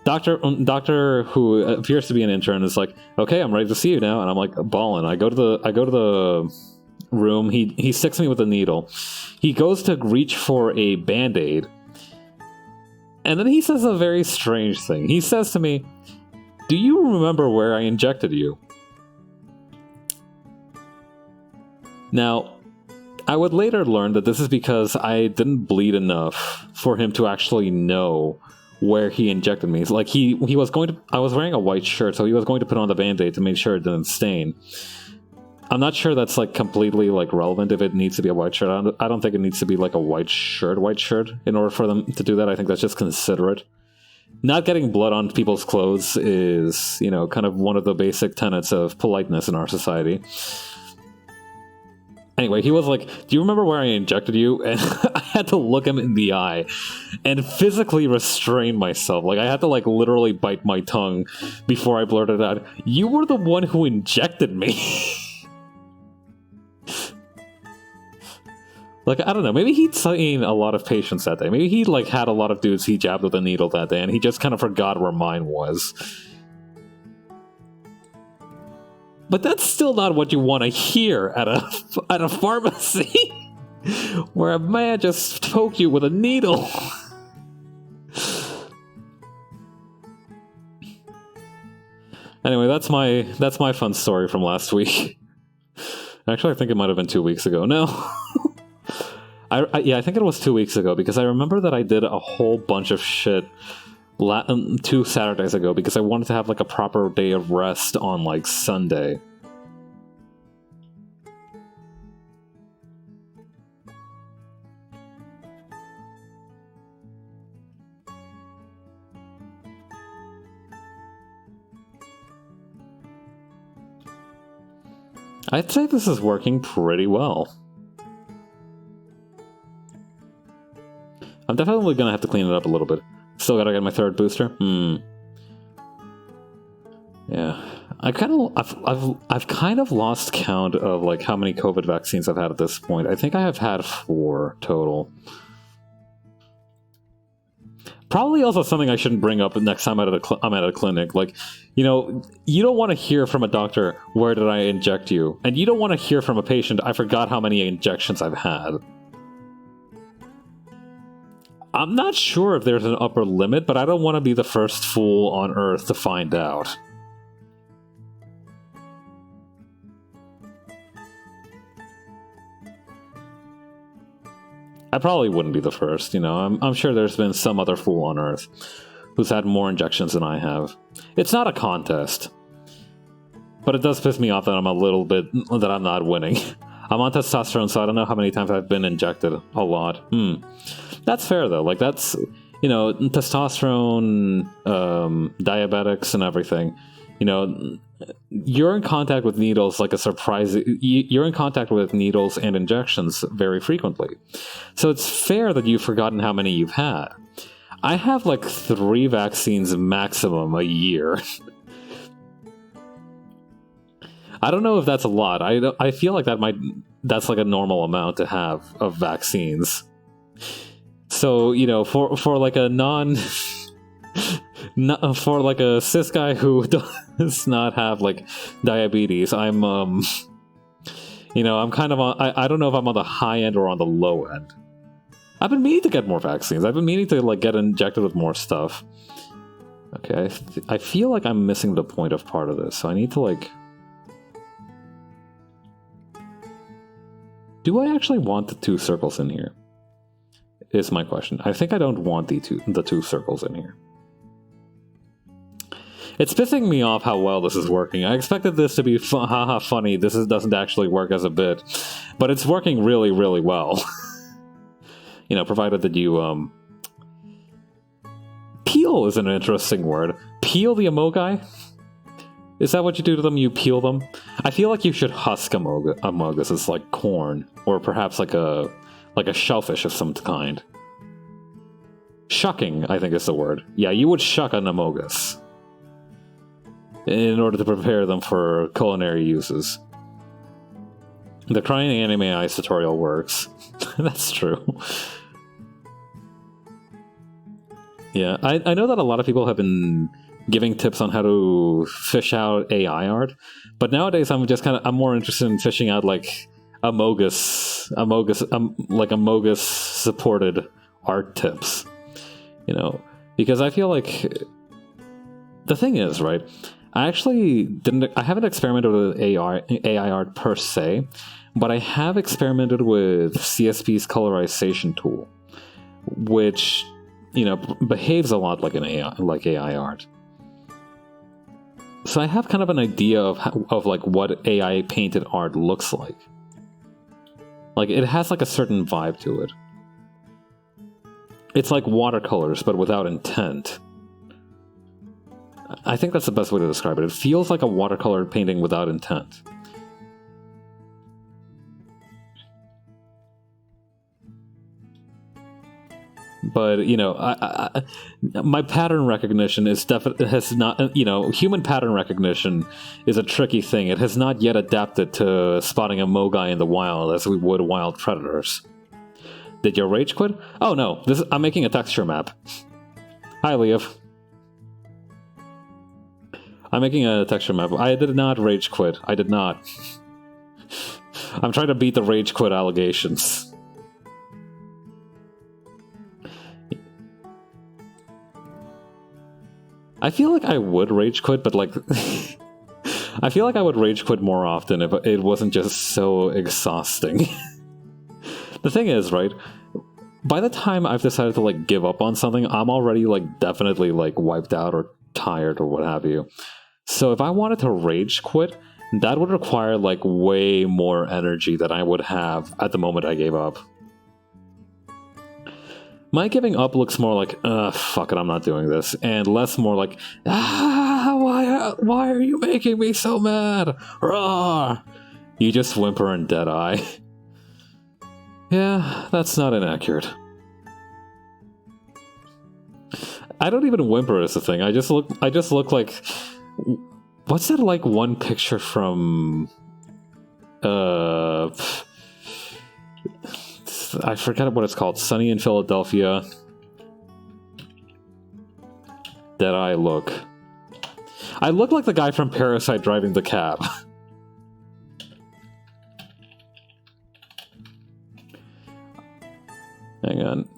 Doctor, who appears to be an intern, is like, "Okay, I'm ready to see you now." And I'm like, ballin'. I go to the room. He sticks me with a needle. He goes to reach for a Band-Aid. And then he says a very strange thing. He says to me, "Do you remember where I injected you?" Now, I would later learn that this is because I didn't bleed enough for him to actually know where he injected me. Like, he was going to... I was wearing a white shirt, so he was going to put on the Band-Aid to make sure it didn't stain. I'm not sure that's, like, completely, like, relevant if it needs to be a white shirt. I don't think it needs to be, like, a white shirt in order for them to do that. I think that's just considerate. Not getting blood on people's clothes is, you know, kind of one of the basic tenets of politeness in our society. Anyway, he was like, "Do you remember where I injected you?" And I had to look him in the eye and physically restrain myself. Like, I had to, like, literally bite my tongue before I blurted out, "You were the one who injected me." Like, I don't know, maybe he'd seen a lot of patients that day. Maybe he, like, had a lot of dudes he jabbed with a needle that day, and he just kind of forgot where mine was. But that's still not what you want to hear at a pharmacy, where a man just poked you with a needle. Anyway, that's my fun story from last week. Actually, I think it might have been 2 weeks ago. No. I think it was 2 weeks ago, because I remember that I did a whole bunch of shit 2 Saturdays ago, because I wanted to have, like, a proper day of rest on, like, Sunday. I'd say this is working pretty well. I'm definitely gonna have to clean it up a little bit. Still gotta get my third booster. Yeah, I've kind of lost count of, like, how many COVID vaccines I've had at this point. I think I have had 4 total. Probably also something I shouldn't bring up next time I'm at a clinic. Like, you know, you don't want to hear from a doctor, "Where did I inject you?" And you don't want to hear from a patient, "I forgot how many injections I've had." I'm not sure if there's an upper limit, but I don't want to be the first fool on Earth to find out. I probably wouldn't be the first, you know. I'm sure there's been some other fool on Earth who's had more injections than I have. It's not a contest. But it does piss me off that I'm not winning. I'm on testosterone, so I don't know how many times I've been injected. A lot. That's fair, though. Like, that's, you know, testosterone, diabetics, and everything. You know, you're in contact with needles like a surprise. You're in contact with needles and injections very frequently. So it's fair that you've forgotten how many you've had. I have like 3 vaccines maximum a year. I don't know if that's a lot. I feel like that's like a normal amount to have of vaccines. So, you know, for like a for like a cis guy who does not have like diabetes, I'm you know, I'm kind of on, I don't know if I'm on the high end or on the low end. I've been meaning to get more vaccines. I've been meaning to like get injected with more stuff. Okay, I feel like I'm missing the point of part of this, so I need to like... Do I actually want the 2 circles in here? Is my question. I think I don't want the two circles in here. It's pissing me off how well this is working. I expected this to be haha funny. This doesn't actually work as a bit, but it's working really, really well. You know, provided that you peel is an interesting word. Peel the amogi? Is that what you do to them? You peel them? I feel like you should husk amogus. It's like corn, or perhaps like a shellfish of some kind. Shucking, I think is the word. Yeah, you would shuck an amogus in order to prepare them for culinary uses. The Crying Anime Eyes tutorial works. That's true. Yeah, I know that a lot of people have been giving tips on how to fish out AI art, but nowadays I'm more interested in fishing out like Amogus supported art tips, you know, because I feel like the thing is, right, I haven't experimented with AI art per se, but I have experimented with CSP's colorization tool, which, you know, behaves a lot like AI art. So I have kind of an idea of like what AI painted art looks like. Like, it has like a certain vibe to it. It's like watercolors, but without intent. I think that's the best way to describe it. It feels like a watercolor painting without intent. But, you know, my pattern recognition has not, you know, human pattern recognition is a tricky thing. It has not yet adapted to spotting a mogai in the wild as we would wild predators. Did you rage quit? Oh no, I'm making a texture map. Hi, Leov. I'm making a texture map. I did not rage quit. I did not. I'm trying to beat the rage quit allegations. I feel like I would rage quit, but like... I feel like I would rage quit more often if it wasn't just so exhausting. The thing is, right, by the time I've decided to like give up on something, I'm already like definitely like wiped out or tired or what have you. So if I wanted to rage quit, that would require like way more energy than I would have at the moment I gave up. My giving up looks more like, fuck it, I'm not doing this, and less more like, why are you making me so mad? Rawr! You just whimper and dead eye. Yeah, that's not inaccurate. I don't even whimper as a thing. I just look like, what's that like one picture from, I forget what it's called. Sunny in Philadelphia. Dead-eye look. I look like the guy from Parasite driving the cab. Hang on.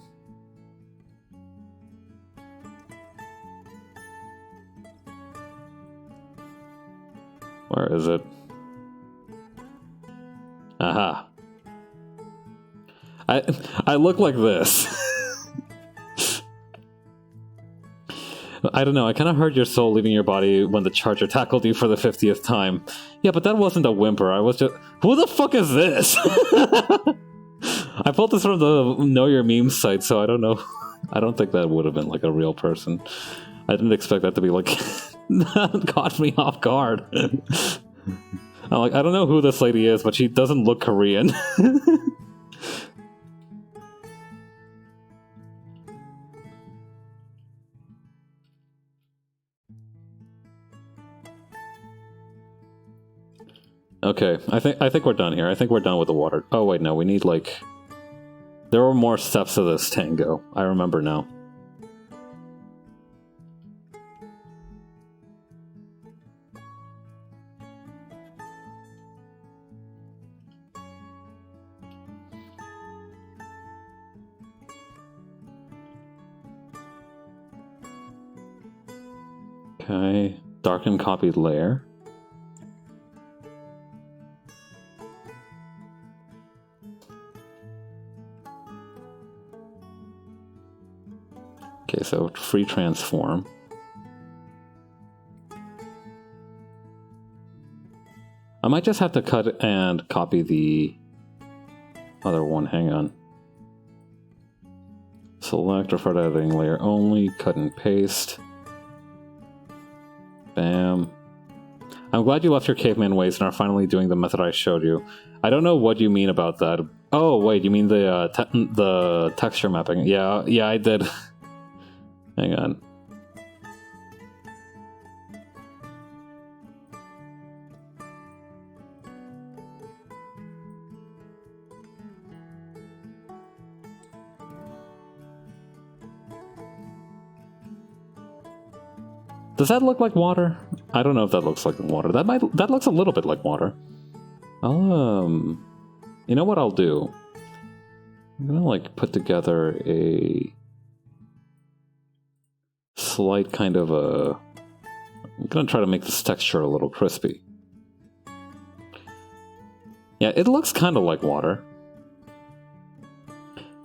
Where is it? Aha. I look like this. I don't know, I kind of heard your soul leaving your body when the charger tackled you for the 50th time. Yeah, but that wasn't a whimper, I was just... Who the fuck is this? I pulled this from the Know Your Memes site, so I don't know. I don't think that would have been like a real person. I didn't expect that to be like... caught me off guard. I'm like, I don't know who this lady is, but she doesn't look Korean. Okay, I think we're done here. I think we're done with the water. Oh wait, no, we need like... There were more steps to this tango. I remember now. Okay, darken copied layer. Okay, so free transform. I might just have to cut and copy the other one. Hang on. Select, refer to editing layer only, cut and paste. Bam. I'm glad you left your caveman ways and are finally doing the method I showed you. I don't know what you mean about that. Oh, wait, you mean the texture mapping? Yeah, I did. Hang on. Does that look like water? I don't know if that looks like water. That looks a little bit like water. I'll you know what I'll do? I'm gonna like put together a slight kind of a... I'm gonna try to make this texture a little crispy. Yeah, it looks kind of like water.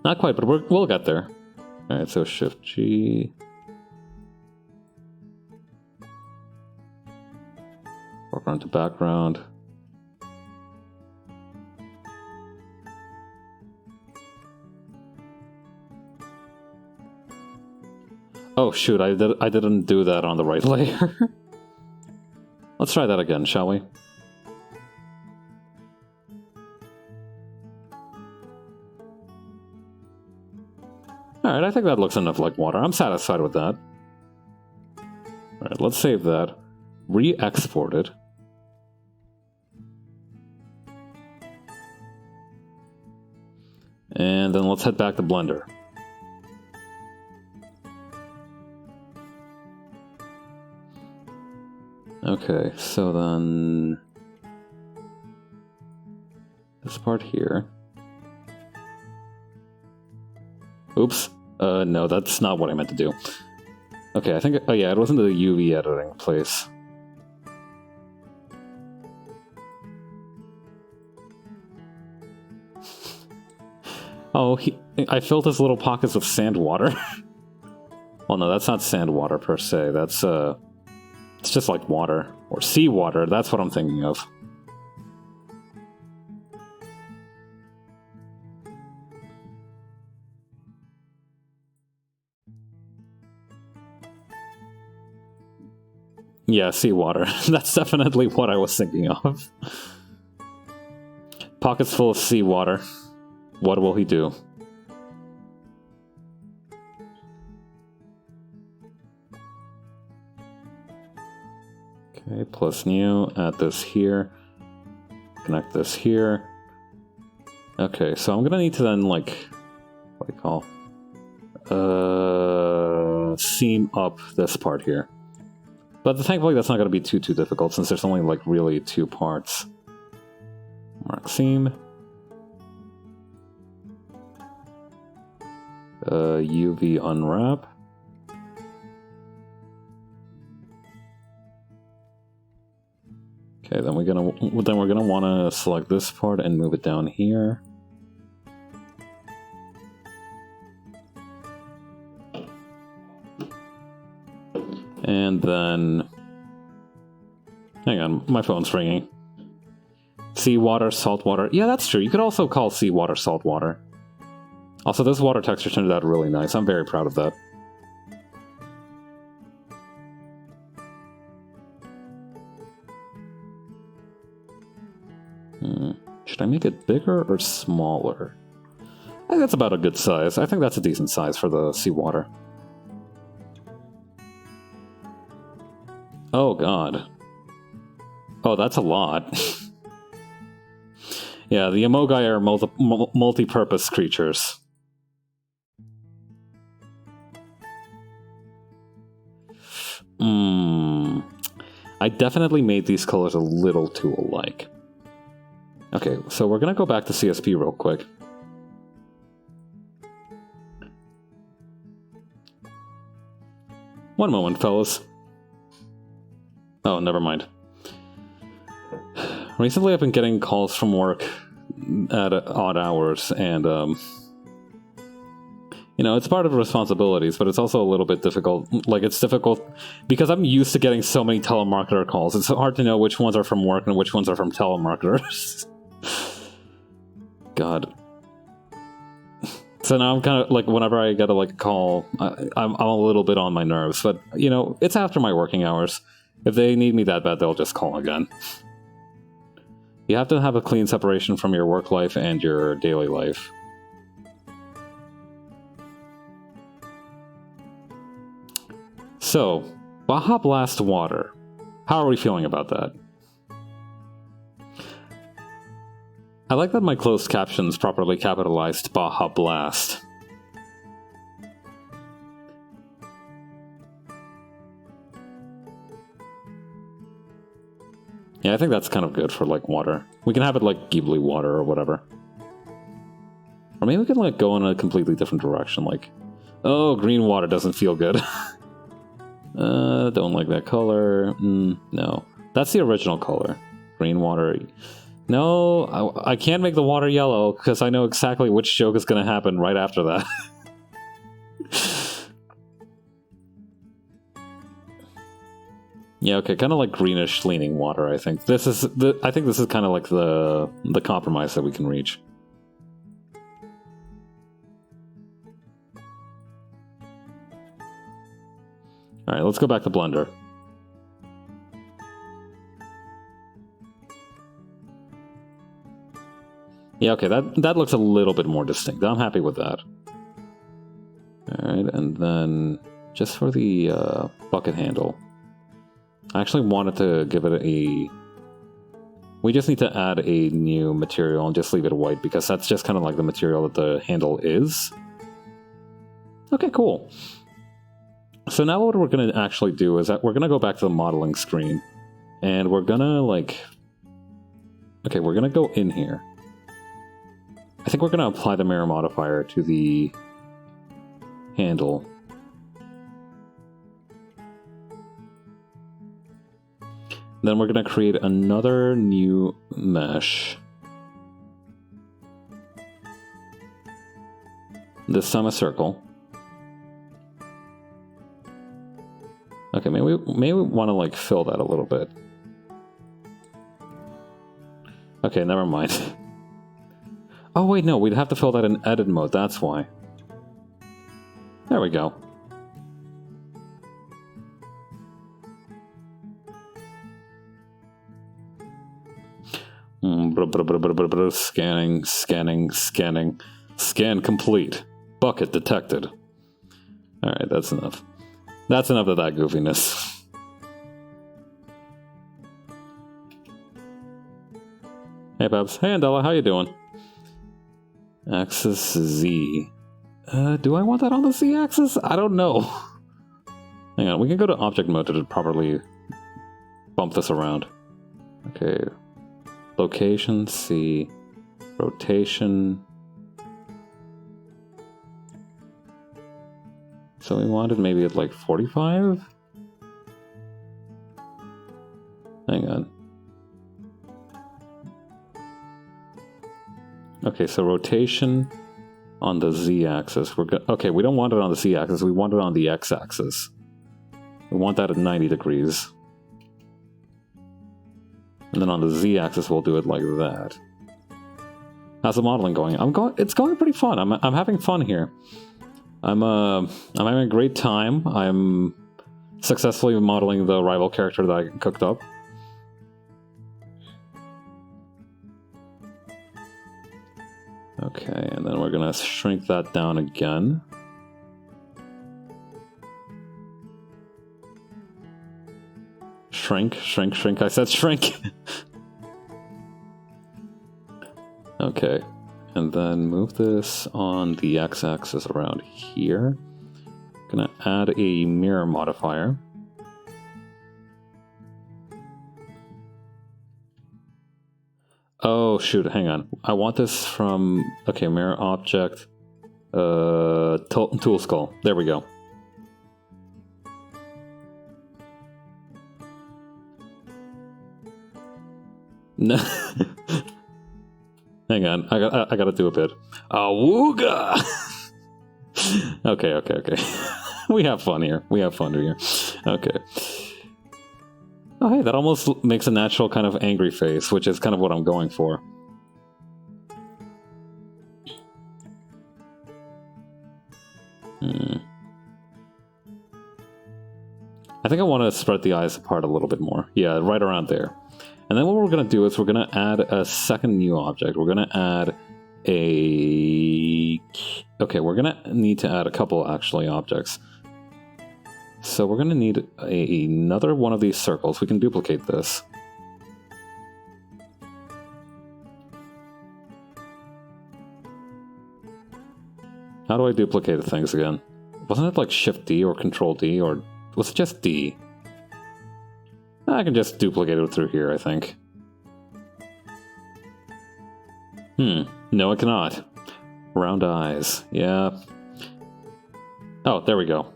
Not quite, but we'll get there. Alright, so Shift G. Foreground to background. Oh shoot, I didn't do that on the right layer. Let's try that again, shall we? Alright, I think that looks enough like water. I'm satisfied with that. Alright, let's save that. Re-export it. And then let's head back to Blender. Okay, so then... this part here. Oops. No, that's not what I meant to do. Okay, I think... oh yeah, it wasn't the UV editing place. Oh, I filled his little pockets with sand water. Well, no, that's not sand water per se. That's, it's just like water. Or sea water, that's what I'm thinking of. Yeah, seawater. That's definitely what I was thinking of. Pockets full of seawater. What will he do? Okay, plus new, add this here. Connect this here. Okay, so I'm gonna need to then, like, what do you call? Seam up this part here. But thankfully that's not gonna be too difficult since there's only, like, really two parts. Mark seam. UV unwrap. Okay, then we're gonna want to select this part and move it down here. And then, hang on, my phone's ringing. Seawater, saltwater. Yeah, that's true. You could also call seawater saltwater. Also, this water texture turned out really nice. I'm very proud of that. Should I make it bigger or smaller? I think that's about a good size. I think that's a decent size for the seawater. Oh god. Oh, that's a lot. Yeah, the Amogai are multi-purpose creatures. I definitely made these colors a little too alike. Okay, so we're gonna go back to CSP real quick. One moment, fellas. Oh, never mind. Recently I've been getting calls from work at odd hours, and you know, it's part of the responsibilities, but it's also a little bit difficult. Like, it's difficult because I'm used to getting so many telemarketer calls. It's hard to know which ones are from work and which ones are from telemarketers. God. So now I'm kind of, like, whenever I get a call, I'm a little bit on my nerves. But, you know, it's after my working hours. If they need me that bad, they'll just call again. You have to have a clean separation from your work life and your daily life. So, Baja Blast Water. How are we feeling about that? I like that my closed captions properly capitalized Baja Blast. Yeah, I think that's kind of good for, like, water. We can have it like Ghibli water or whatever. Or maybe we can, like, go in a completely different direction, like... Oh, green water doesn't feel good. Don't like that color. No. That's the original color. Green water. No, I can't make the water yellow, because I know exactly which joke is going to happen right after that. Yeah, okay, kind of like greenish leaning water, I think. This is kind of like the compromise that we can reach. Alright, let's go back to Blender. Yeah, okay, that looks a little bit more distinct. I'm happy with that. Alright, and then just for the bucket handle. I actually wanted to give it a... We just need to add a new material and just leave it white, because that's just kind of like the material that the handle is. Okay, cool. So now what we're going to actually do is that we're going to go back to the modeling screen. And we're going to, like... Okay, we're going to go in here. I think we're going to apply the mirror modifier to the handle. Then we're going to create another new mesh. This time a circle. Okay, maybe we want to, like, fill that a little bit. Okay, never mind. Oh wait, no, we'd have to fill that in edit mode, that's why. There we go. Scanning, scanning, scanning. Scan complete. Bucket detected. Alright, that's enough. That's enough of that goofiness. Hey, Babs. Hey, Andela, how you doing? Axis Z. Do I want that on the Z axis? I don't know. Hang on, we can go to object mode to properly bump this around. Okay. Location, C. Rotation. So we wanted maybe at like 45? Hang on. Okay, so rotation on the z-axis. Okay, we don't want it on the z-axis, we want it on the x-axis. We want that at 90 degrees. And then on the z-axis we'll do it like that. How's the modeling going? It's going pretty fun. I'm having fun here. I'm having a great time. I'm successfully modeling the rival character that I cooked up. Okay, and then we're gonna shrink that down again. Shrink, shrink, shrink. I said shrink. Okay, and then move this on the x-axis around here. Gonna add a mirror modifier. Oh shoot, hang on. I want this from, okay, mirror object, tool skull. There we go. No. Hang on, I gotta do a bit. Awooga! Okay. We have fun here. Okay. Oh, hey, that almost makes a natural kind of angry face, which is kind of what I'm going for. I think I want to spread the eyes apart a little bit more. Yeah, right around there. And then what we're going to do is we're going to add a second new object. We're going to add a... Okay, we're going to need to add a couple, actually, objects. So we're going to need another one of these circles. We can duplicate this. How do I duplicate things again? Wasn't it like Shift D or Control D, or was it just D? I can just duplicate it through here, I think. No I cannot. Round eyes, yeah. Oh, there we go.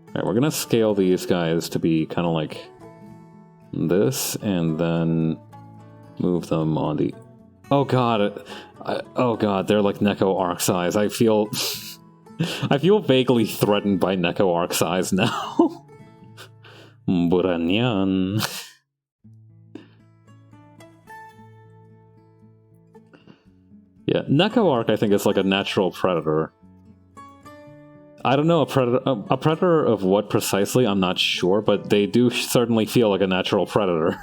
Alright, we're gonna scale these guys to be kind of like this, and then move them on the... Oh god, oh god, they're like Neko arc size. I feel... I feel vaguely threatened by Neko arc size now. Buranyan. Yeah, Neko arc I think is like a natural predator. I don't know, a predator of what precisely, I'm not sure, but they do certainly feel like a natural predator.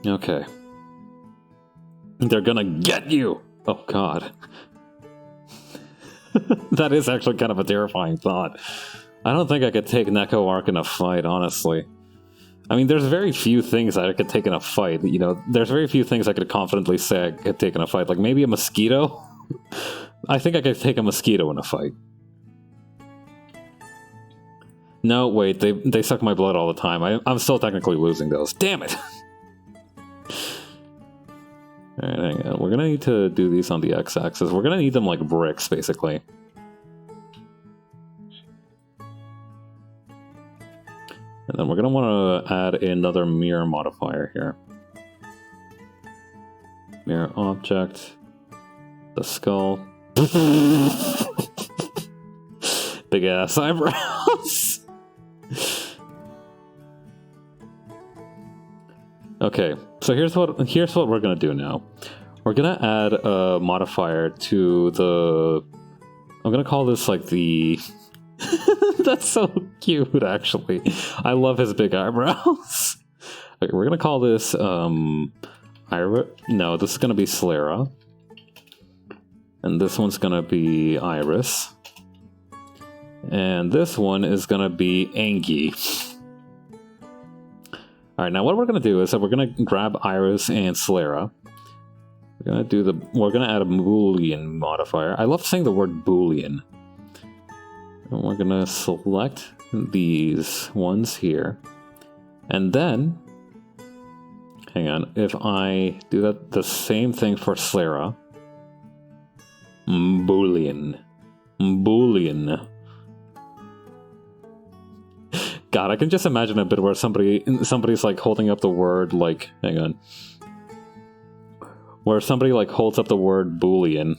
Okay. They're gonna get you! Oh god. That is actually kind of a terrifying thought. I don't think I could take Neko arc in a fight, honestly. I mean, there's very few things that I could take in a fight, you know, there's very few things I could confidently say I could take in a fight, like maybe a mosquito? I think I could take a mosquito in a fight. No, wait, they suck my blood all the time. I'm still technically losing those. Damn it! Alright, hang on. We're gonna need to do these on the x-axis. We're gonna need them like bricks, basically. And then we're gonna want to add another mirror modifier here. Mirror object. The skull. Big ass eyebrows. Okay, so here's what we're gonna do now. We're gonna add a modifier to the... I'm gonna call this like the... That's so cute, actually. I love his big eyebrows. Okay, we're gonna call this Iris. No, this is gonna be Slera. And this one's gonna be Iris. And this one is gonna be Angie. Alright, now what we're gonna do is that we're gonna grab Iris and Slera. We're gonna add a boolean modifier. I love saying the word boolean. And we're gonna select these ones here. And then, hang on, if I do that the same thing for Slera. Boolean. Boolean. God, I can just imagine a bit where somebody's like holding up the word like, hang on. Where somebody like holds up the word Boolean.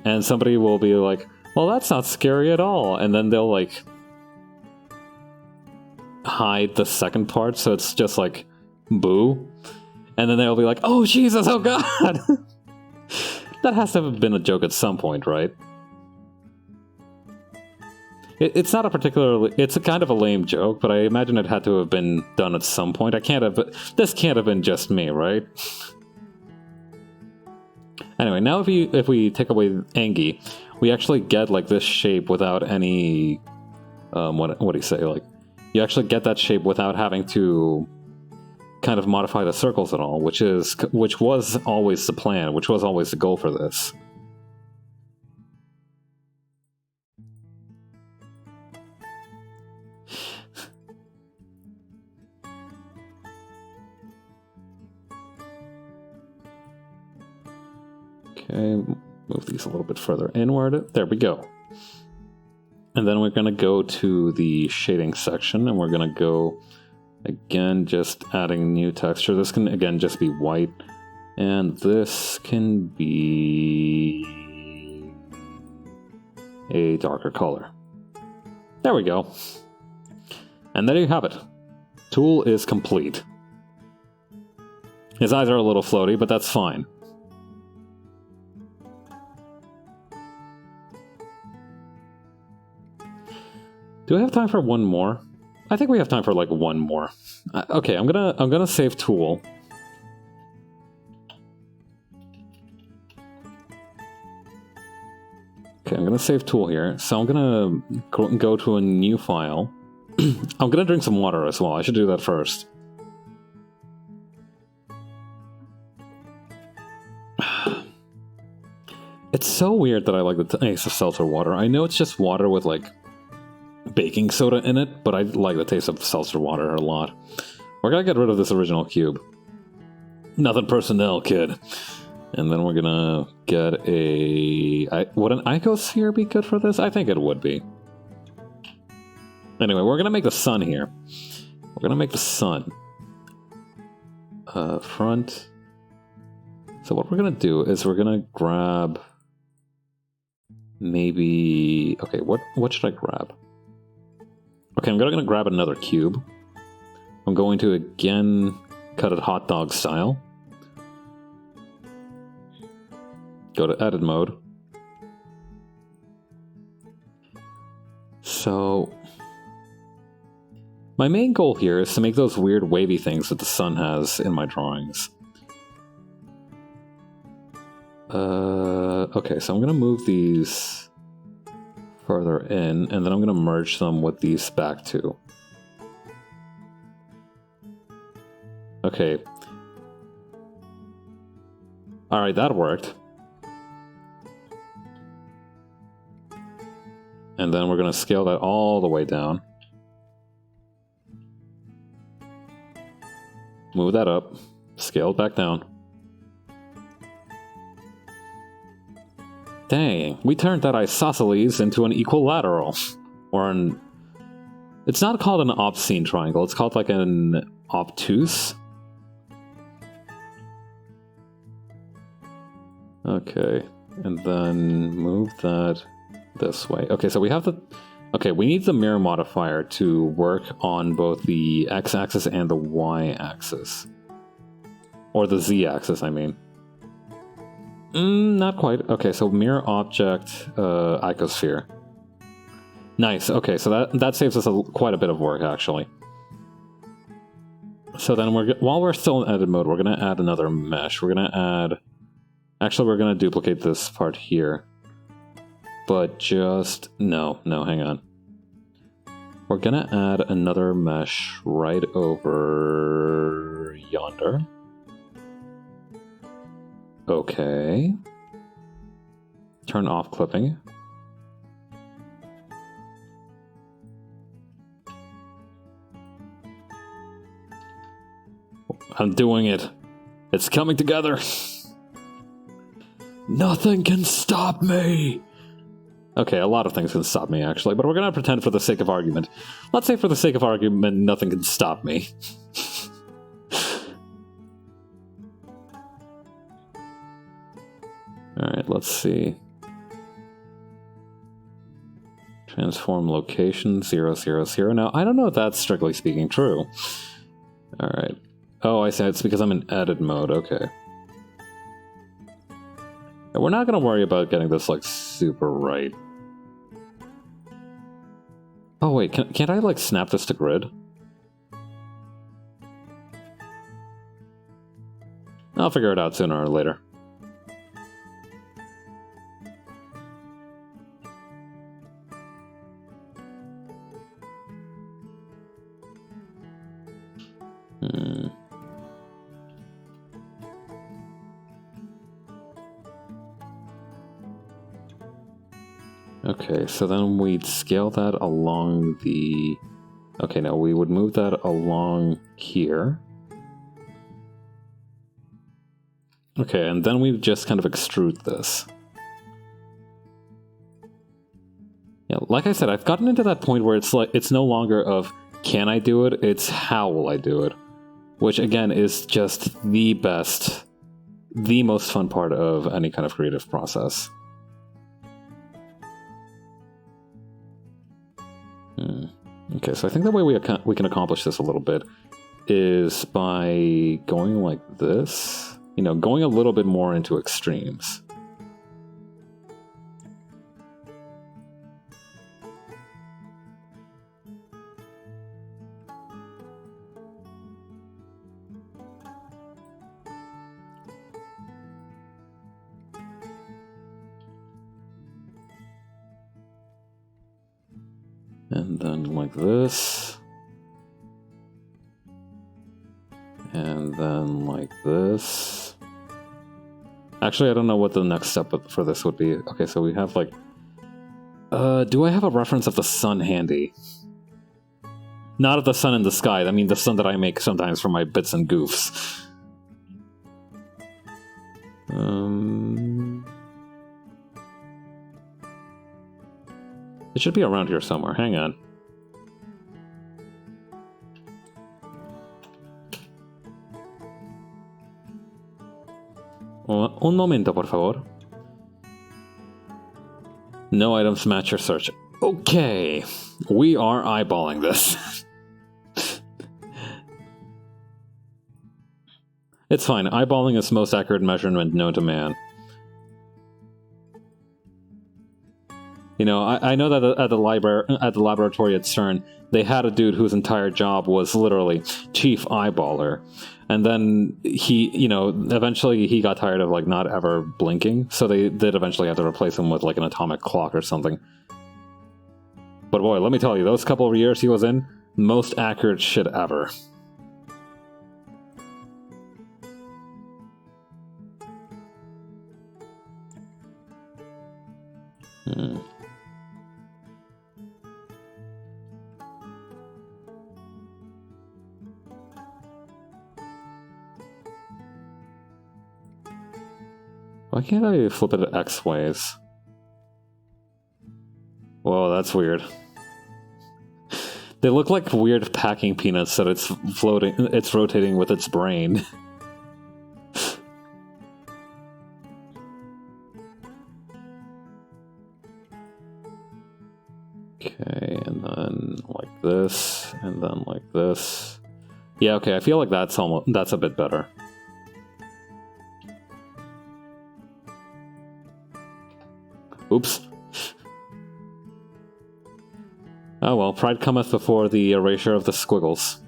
And somebody will be like, well, that's not scary at all. And then they'll like hide the second part, so it's just like boo. And then they'll be like, oh Jesus, oh God. That has to have been a joke at some point, right? It's not a particularly... It's a kind of a lame joke, but I imagine it had to have been done at some point. This can't have been just me, right? Anyway, now if we take away Angie, we actually get like this shape without any... what do you say? Like, you actually get that shape without having to kind of modify the circles at all, which was always the plan, which was always the goal for this. Okay, move these a little bit further inward. There we go. And then we're going to go to the shading section, and we're going to go, again, just adding new texture. This can, again, just be white. And this can be a darker color. There we go. And there you have it. Tool is complete. His eyes are a little floaty, but that's fine. Do I have time for one more? I think we have time for like one more. Okay, I'm gonna save tool. Okay, I'm gonna save tool here. So I'm gonna go to a new file. I'm gonna drink some water as well. I should do that first. It's so weird that I like the taste of seltzer water. I know it's just water with like baking soda in it, but I like the taste of seltzer water a lot. We're gonna get rid of this original cube. Nothing personnel, kid. And then we're gonna get a... would an icosphere be good for this? I think it would be. Anyway, we're gonna make the sun here. We're gonna make the sun. Front. So what we're gonna do is we're gonna grab... maybe... okay, what should I grab? Okay, I'm gonna grab another cube. I'm going to again cut it hot dog style. Go to edit mode. So my main goal here is to make those weird wavy things that the sun has in my drawings. Okay, so I'm gonna move these further in, and then I'm gonna merge them with these back too. Okay. Alright, that worked. And then we're gonna scale that all the way down. Move that up. Scale it back down. Dang, we turned that isosceles into an equilateral. Or an... it's not called an obscene triangle, it's called like an obtuse. Okay, and then move that this way. Okay, so we have the... okay, we need the mirror modifier to work on both the x-axis and the y-axis. Or the z-axis, I mean. Not quite. Okay, so mirror object, icosphere. Nice, okay, so that saves us quite a bit of work, actually. So then while we're still in edit mode, we're going to add another mesh. We're going to add... actually, we're going to duplicate this part here. But just... no, hang on. We're going to add another mesh right over yonder. Okay. Turn off clipping. I'm doing it. It's coming together. Nothing can stop me. Okay, a lot of things can stop me, actually, but we're going to pretend for the sake of argument. Let's say for the sake of argument, nothing can stop me. Alright, let's see. Transform location 0, 0, 0. Now, I don't know if that's strictly speaking true. Alright. Oh, I see. It's because I'm in edit mode. Okay. Yeah, we're not going to worry about getting this, like, super right. Oh, wait. Can't I, like, snap this to grid? I'll figure it out sooner or later. Okay, so then we'd scale that along the... okay, no, we would move that along here. Okay, and then we just kind of extrude this. Yeah, like I said, I've gotten into that point where it's like it's no longer of can I do it, it's how will I do it. Which again is just the best, the most fun part of any kind of creative process. Okay, so I think the way we can accomplish this a little bit is by going like this, you know, going a little bit more into extremes. And then like this. And then like this. Actually, I don't know what the next step for this would be. Okay, so we have like... do I have a reference of the sun handy? Not of the sun in the sky, I mean the sun that I make sometimes for my bits and goofs. It should be around here somewhere, hang on. Un momento, por favor. No items match your search. Okay, we are eyeballing this. It's fine, eyeballing is the most accurate measurement known to man. You know, I know that at the laboratory at CERN, they had a dude whose entire job was literally chief eyeballer. And then he, you know, eventually he got tired of, like, not ever blinking, so they did eventually have to replace him with, like, an atomic clock or something. But boy, let me tell you, those couple of years he was in, most accurate shit ever. Why can't I flip it X ways? Whoa, that's weird. They look like weird packing peanuts that it's rotating with its brain. Okay, and then like this, and then like this. Yeah, okay, I feel like that's a bit better. Oops. Oh well, pride cometh before the erasure of the squiggles.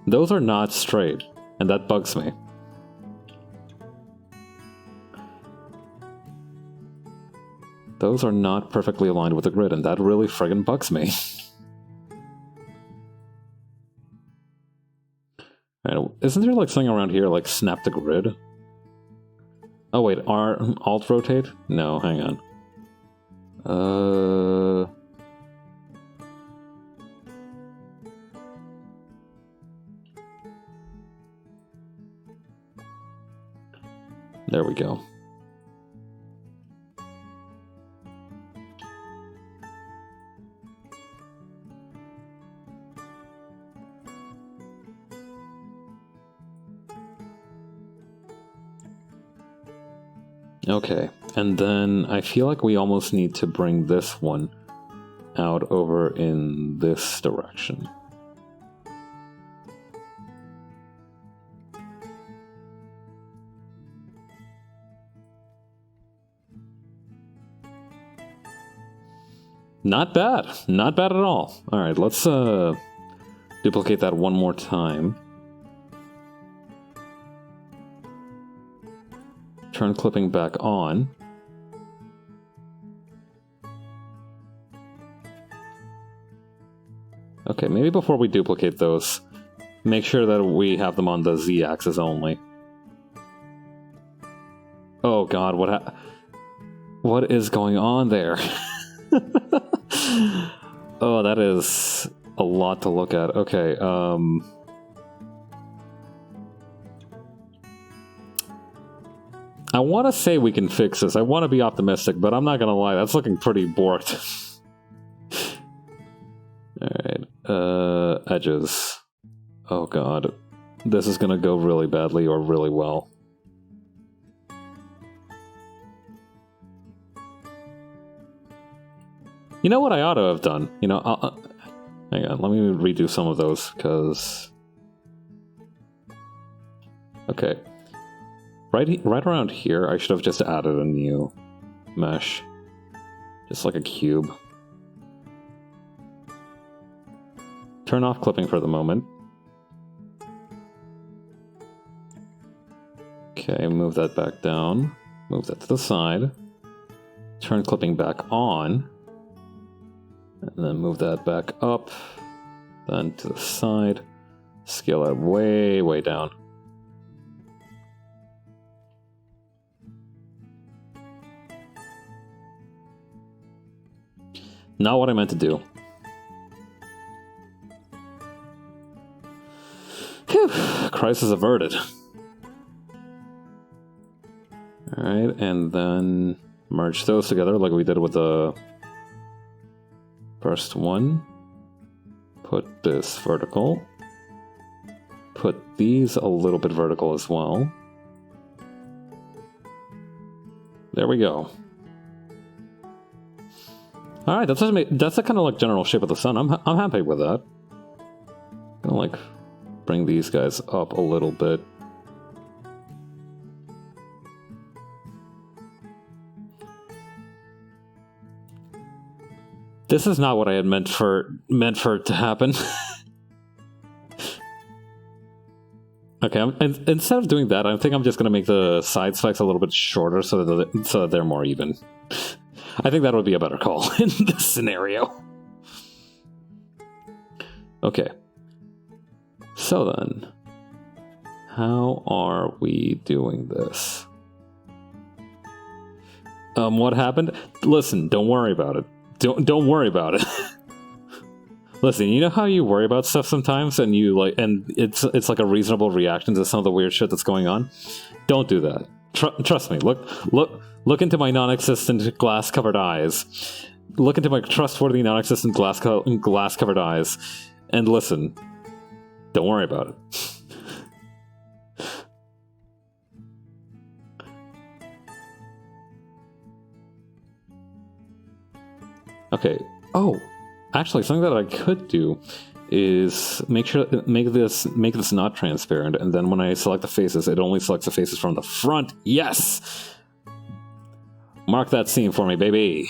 Those are not straight, and that bugs me. Those are not perfectly aligned with the grid, and that really friggin' bugs me. Isn't there like something around here like snap the grid? Oh wait, alt rotate? No, hang on. There we go. Okay, and then I feel like we almost need to bring this one out over in this direction. Not bad. Not bad at all. Alright, let's duplicate that one more time. Turn clipping back on. Okay, maybe before we duplicate those, make sure that we have them on the Z-axis only. Oh god, what is going on there? Oh, that is a lot to look at. Okay, I want to say we can fix this. I want to be optimistic, but I'm not going to lie. That's looking pretty borked. Alright. Edges. Oh god. This is going to go really badly or really well. You know what I ought to have done? You know, hang on, let me redo some of those, because... Okay. Right around here, I should have just added a new mesh. Just like a cube. Turn off clipping for the moment. Okay, move that back down. Move that to the side. Turn clipping back on. And then move that back up. Then to the side. Scale that way, way down. Not what I meant to do. Phew, crisis averted. Alright, and then merge those together like we did with the first one. Put this vertical. Put these a little bit vertical as well. There we go. Alright, that's the kind of like general shape of the sun. I'm happy with that. Gonna like bring these guys up a little bit. This is not what I had meant for it to happen. Okay, instead of doing that, I think I'm just gonna make the side spikes a little bit shorter so that they're more even. I think that would be a better call in this scenario. Okay. So then, how are we doing this? What happened? Listen, don't worry about it. Don't worry about it. Listen, you know how you worry about stuff sometimes, and it's like a reasonable reaction to some of the weird shit that's going on? Don't do that. Trust me. Look into my non-existent glass-covered eyes. Look into my trustworthy non-existent glass-covered eyes, and listen. Don't worry about it. Okay. Oh, actually, something that I could do is make this not transparent, and then when I select the faces, it only selects the faces from the front. Yes. Mark that scene for me, baby.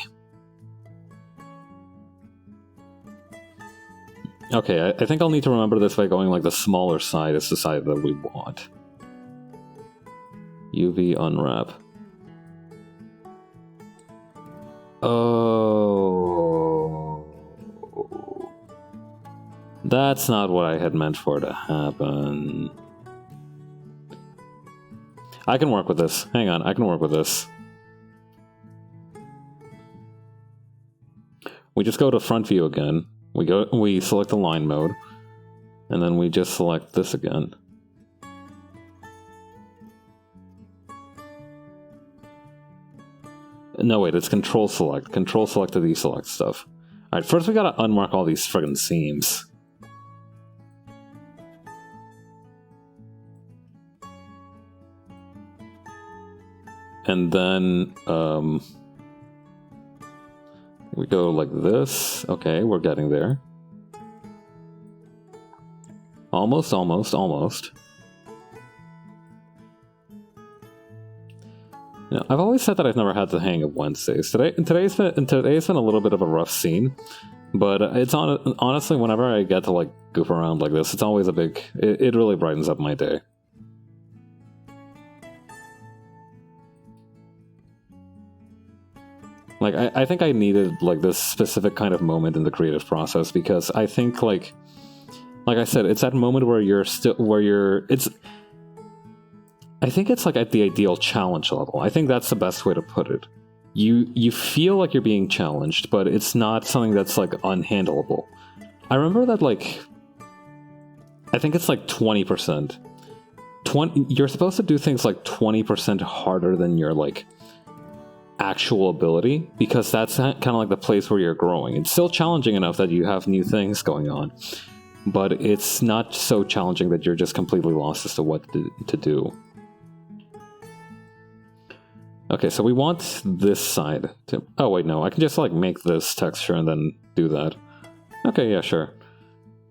Okay, I think I'll need to remember this by going like the smaller side is the side that we want. UV unwrap. Oh. That's not what I had meant for to happen. I can work with this. Hang on, I can work with this. We just go to front view again. We select the line mode, and then we just select this again. No, wait, it's control select. Control select to deselect stuff. Alright, first we gotta unmark all these friggin' seams. And then, we go like this. Okay, we're getting there. Almost. You know, I've always said that I've never had the hang of Wednesdays. Today's been a little bit of a rough scene, but it's honestly, whenever I get to like goof around like this, it's always a big. It really brightens up my day. Like, I think I needed, like, this specific kind of moment in the creative process, because I think, like I said, it's that moment where I think it's, like, at the ideal challenge level. I think that's the best way to put it. You feel like you're being challenged, but it's not something that's, like, unhandleable. I remember that, like, I think it's, like, 20%. You're supposed to do things like 20% harder than your like actual ability, because that's kind of like the place where you're growing. It's still challenging enough that you have new things going on, but it's not so challenging that you're just completely lost as to what to do. Okay, so we want this side to... Oh, wait, no. I can just, like, make this texture and then do that. Okay, yeah, sure.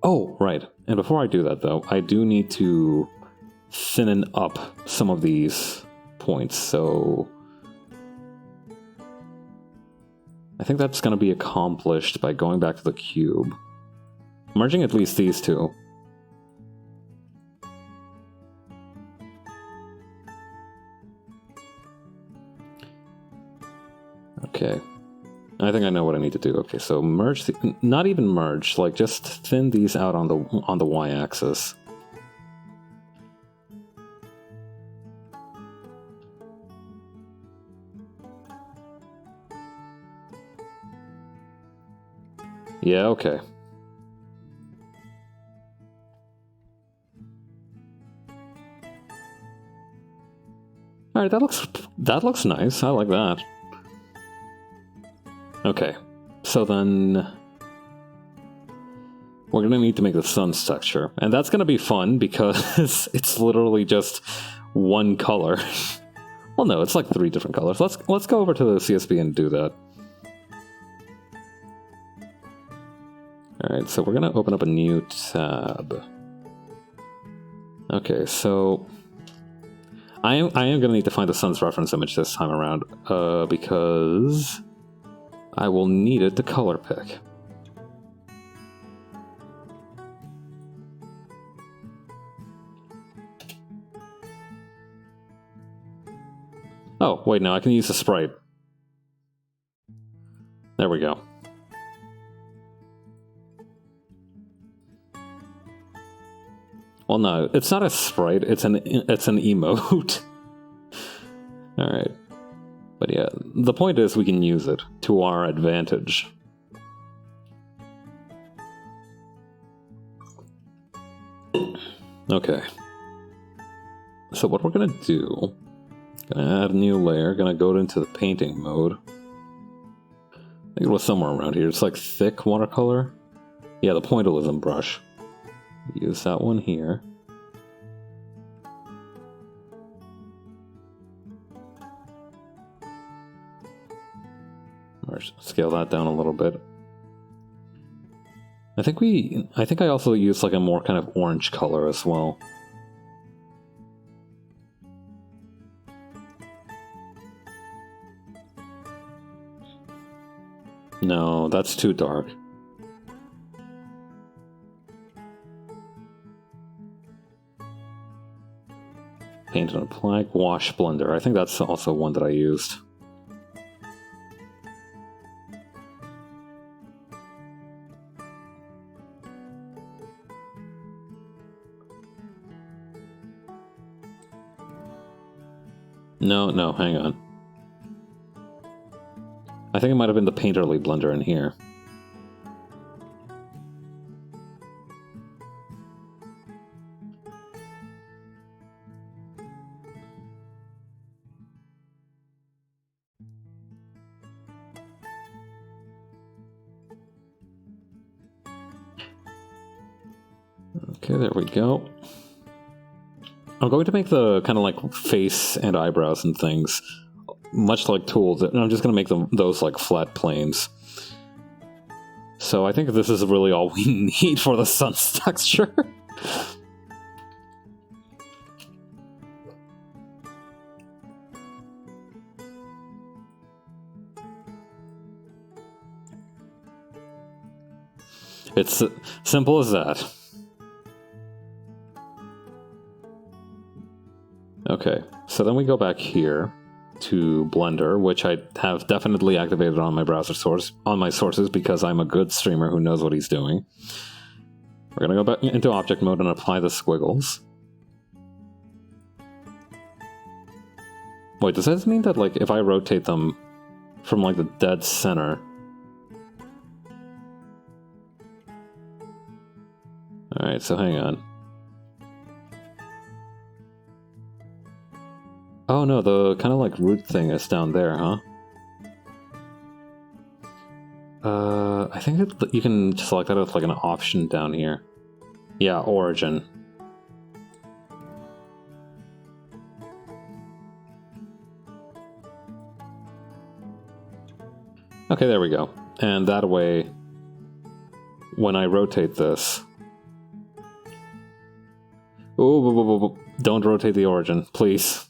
Oh, right. And before I do that, though, I do need to thin up some of these points, so... I think that's going to be accomplished by going back to the cube. Merging at least these two. Okay, I think I know what I need to do. Okay, so merge not even merge, like just thin these out on the y-axis. Yeah, okay. All right, that looks nice. I like that. Okay, so then we're gonna need to make the sun's texture, and that's gonna be fun because it's literally just one color. Well, no, it's like 3 different colors. Let's go over to the CSV and do that. All right, so we're gonna open up a new tab. Okay, so I am gonna need to find the sun's reference image this time around, because I will need it to color pick. Oh, wait, no, I can use the sprite. There we go. Well, no, it's not a sprite, it's an emote. Alright. But yeah, the point is we can use it to our advantage. Okay. So what we're gonna do, gonna add a new layer, gonna go into the painting mode. I think it was somewhere around here. It's like thick watercolor. Yeah, the pointillism brush. Use that one here. Or scale that down a little bit. I think I also used like a more kind of orange color as well. No, that's too dark. Paint and apply, wash blender. I think that's also one that I used. No, hang on. I think it might have been the Painterly blender in here. Okay, there we go. I'm going to make the kind of like face and eyebrows and things much like tools, and I'm just going to make them those like flat planes. So I think this is really all we need for the sun's texture. It's simple as that. Okay, so then we go back here to Blender, which I have definitely activated on my browser source, on my sources, because I'm a good streamer who knows what he's doing. We're gonna go back into object mode and apply the squiggles. Wait, does this mean that like if I rotate them from like the dead center? Alright, so hang on. Oh no, the kind of like root thing is down there, huh? I think that you can select that as like an option down here. Yeah, origin. Okay, there we go. And that way, when I rotate this... Oh, don't rotate the origin, please.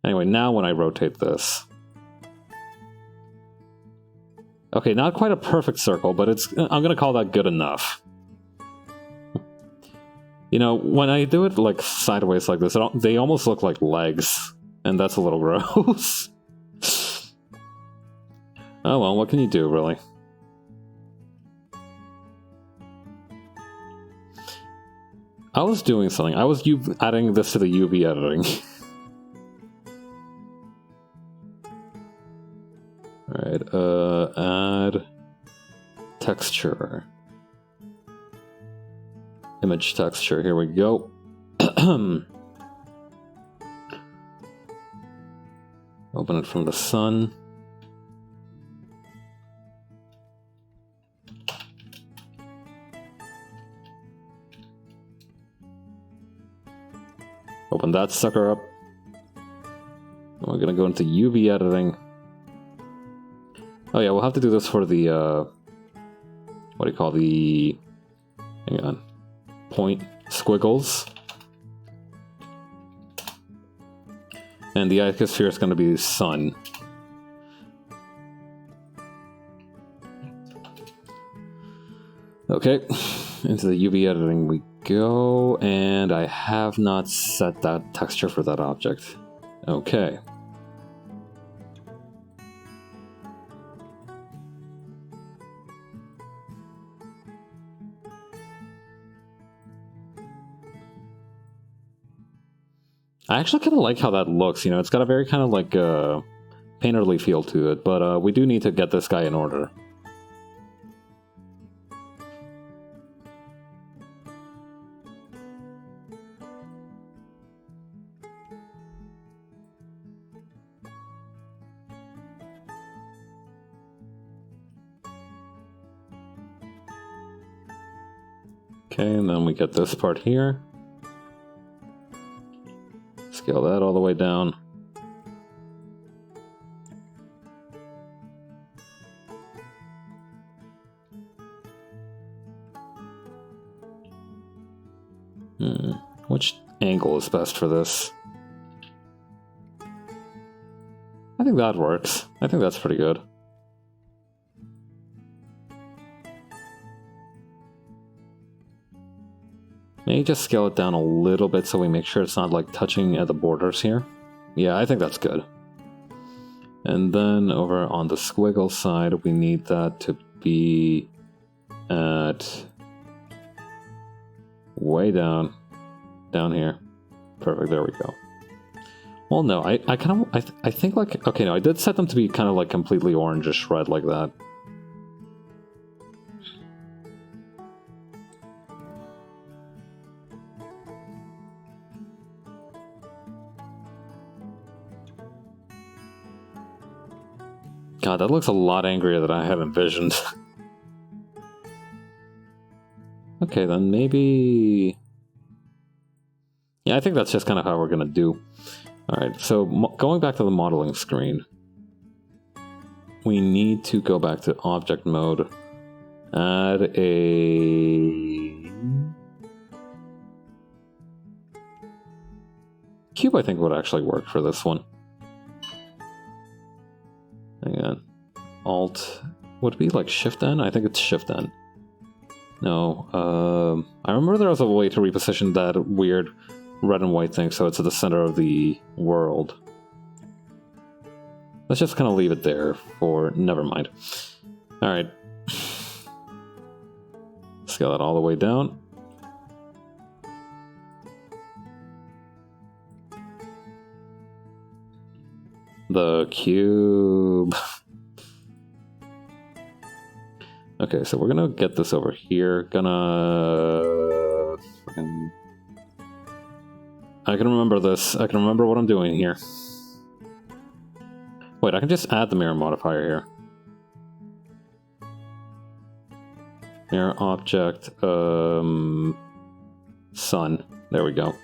Anyway, now when I rotate this... Okay, not quite a perfect circle, but I'm gonna call that good enough. You know, when I do it like sideways like this, they almost look like legs, and that's a little gross. Oh well, what can you do, really? I was doing something. I was adding this to the UV editing. Alright, add texture. Image texture, here we go. Open it from the sun. Open that sucker up. We're gonna go into UV editing. Oh yeah, we'll have to do this for the, what do you call the, hang on, point squiggles. And the icosphere is going to be sun. Okay, into the UV editing we go, and I have not set that texture for that object. Okay. I actually kind of like how that looks, you know, it's got a very kind of like painterly feel to it, but we do need to get this guy in order. Okay, and then we get this part here. Scale that all the way down. Which angle is best for this? I think that works. I think that's pretty good. Maybe just scale it down a little bit so we make sure it's not like touching at the borders here. Yeah, I think that's good. And then over on the squiggle side, we need that to be at way down here. Perfect, there we go. Well, no, I think like, okay, no, I did set them to be kind of like completely orangish red like that. God, that looks a lot angrier than I had envisioned. Okay, then maybe... Yeah, I think that's just kind of how we're going to do. Alright, so going back to the modeling screen, we need to go back to object mode, add a... cube, I think would actually work for this one. Hang on. Alt... Would it be like Shift N? I think it's Shift N. No. I remember there was a way to reposition that weird red and white thing so it's at the center of the world. Let's just kind of leave it there for... Never mind. Alright. Scale that all the way down. The cube. Okay, so we're gonna get this over here. I can remember this. I can remember what I'm doing here. Wait, I can just add the mirror modifier here. Mirror object, sun. There we go.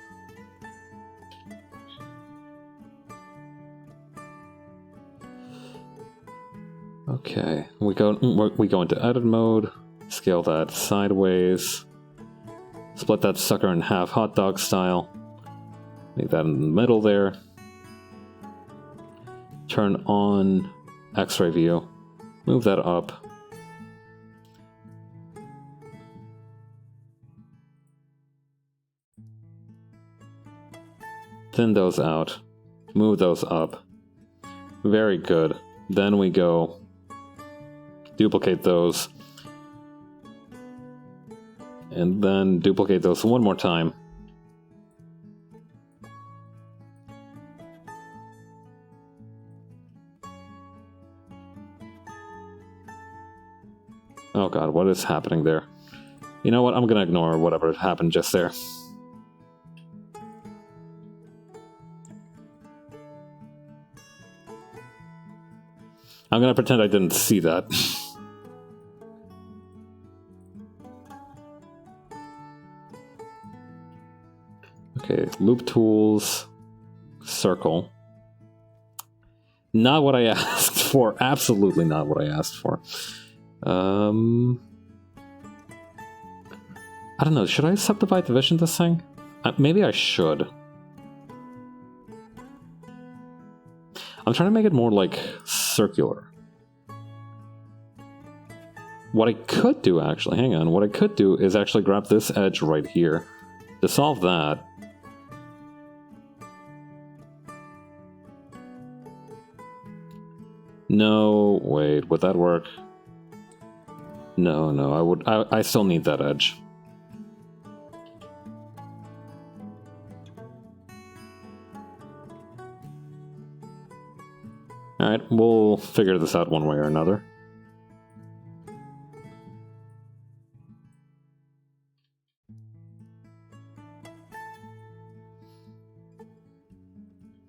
Okay, we go into edit mode, scale that sideways, split that sucker in half hot dog style, make that in the middle there, turn on X-ray view, move that up, thin those out, move those up, very good. Then we go duplicate those, and then duplicate those one more time. Oh god, what is happening there? You know what, I'm gonna ignore whatever happened just there. I'm gonna pretend I didn't see that. Okay, loop tools, circle. Not what I asked for. Absolutely not what I asked for. I don't know. Should I subdivide the vision this thing? Maybe I should. I'm trying to make it more like circular. What I could do, actually, hang on. What I could do is actually grab this edge right here. To solve that, no, wait, would that work? No, I still need that edge. Alright, we'll figure this out one way or another.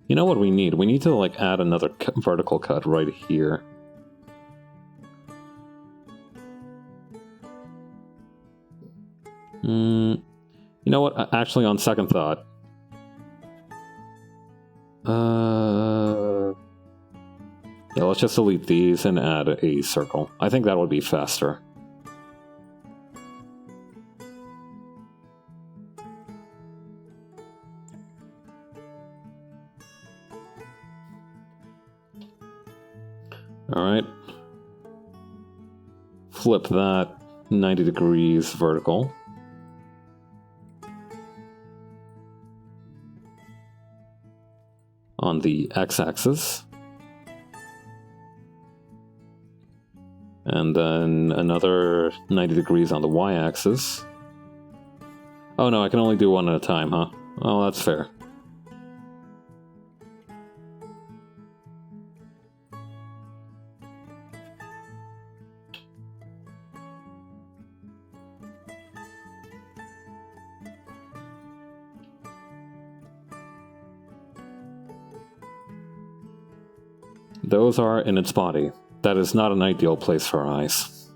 You know what we need? We need to like add another vertical cut right here. You know what? Actually, on second thought, yeah, let's just delete these and add a circle. I think that would be faster. Alright. Flip that 90 degrees vertical. On the x-axis. And then another 90 degrees on the y-axis. Oh no, I can only do one at a time, huh? Oh, that's fair. Those are in its body. That is not an ideal place for eyes.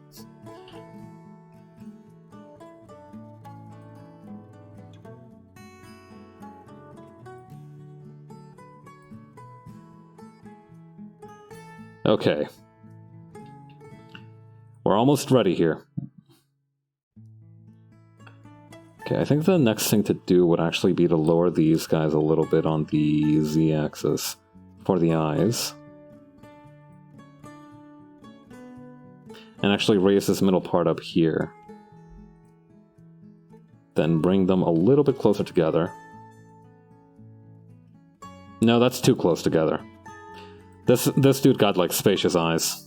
Okay. We're almost ready here. Okay, I think the next thing to do would actually be to lower these guys a little bit on the z-axis for the eyes. And actually raise this middle part up here. Then bring them a little bit closer together. No, that's too close together. This dude got like spacious eyes.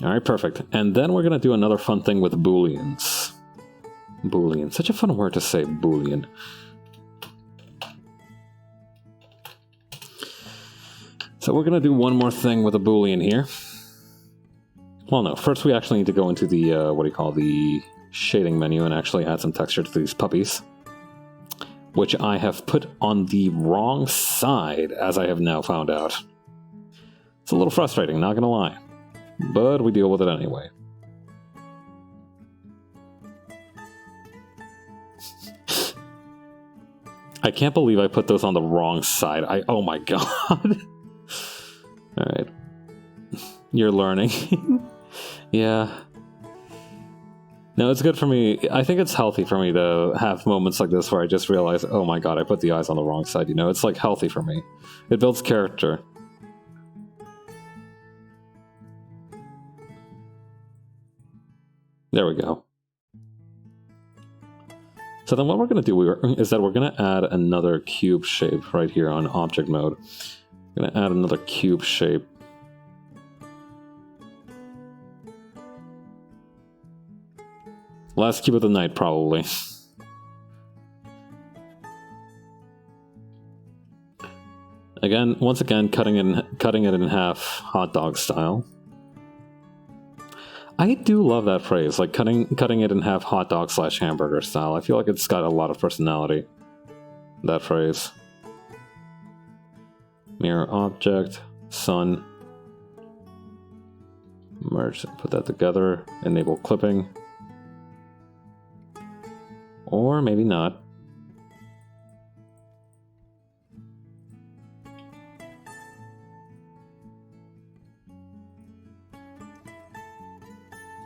Alright, perfect. And then we're gonna do another fun thing with booleans. Boolean. Such a fun word to say, boolean. So we're gonna do one more thing with a boolean here. Well, no. First, we actually need to go into the, the shading menu and actually add some texture to these puppies. Which I have put on the wrong side, as I have now found out. It's a little frustrating, not gonna lie. But we deal with it anyway. I can't believe I put those on the wrong side. Oh my god. Alright. You're learning. Yeah. No, it's good for me. I think it's healthy for me to have moments like this where I just realize, oh my god, I put the eyes on the wrong side. You know, it's like healthy for me. It builds character. There we go. So then what we're going to do is that we're going to add another cube shape right here on object mode. We're going to add another cube shape. Last cube of the night, probably. Once again, cutting it in half, hot dog style. I do love that phrase, like cutting it in half, hot dog / hamburger style. I feel like it's got a lot of personality. That phrase. Mirror object, sun. Merge, put that together. Enable clipping. Or maybe not.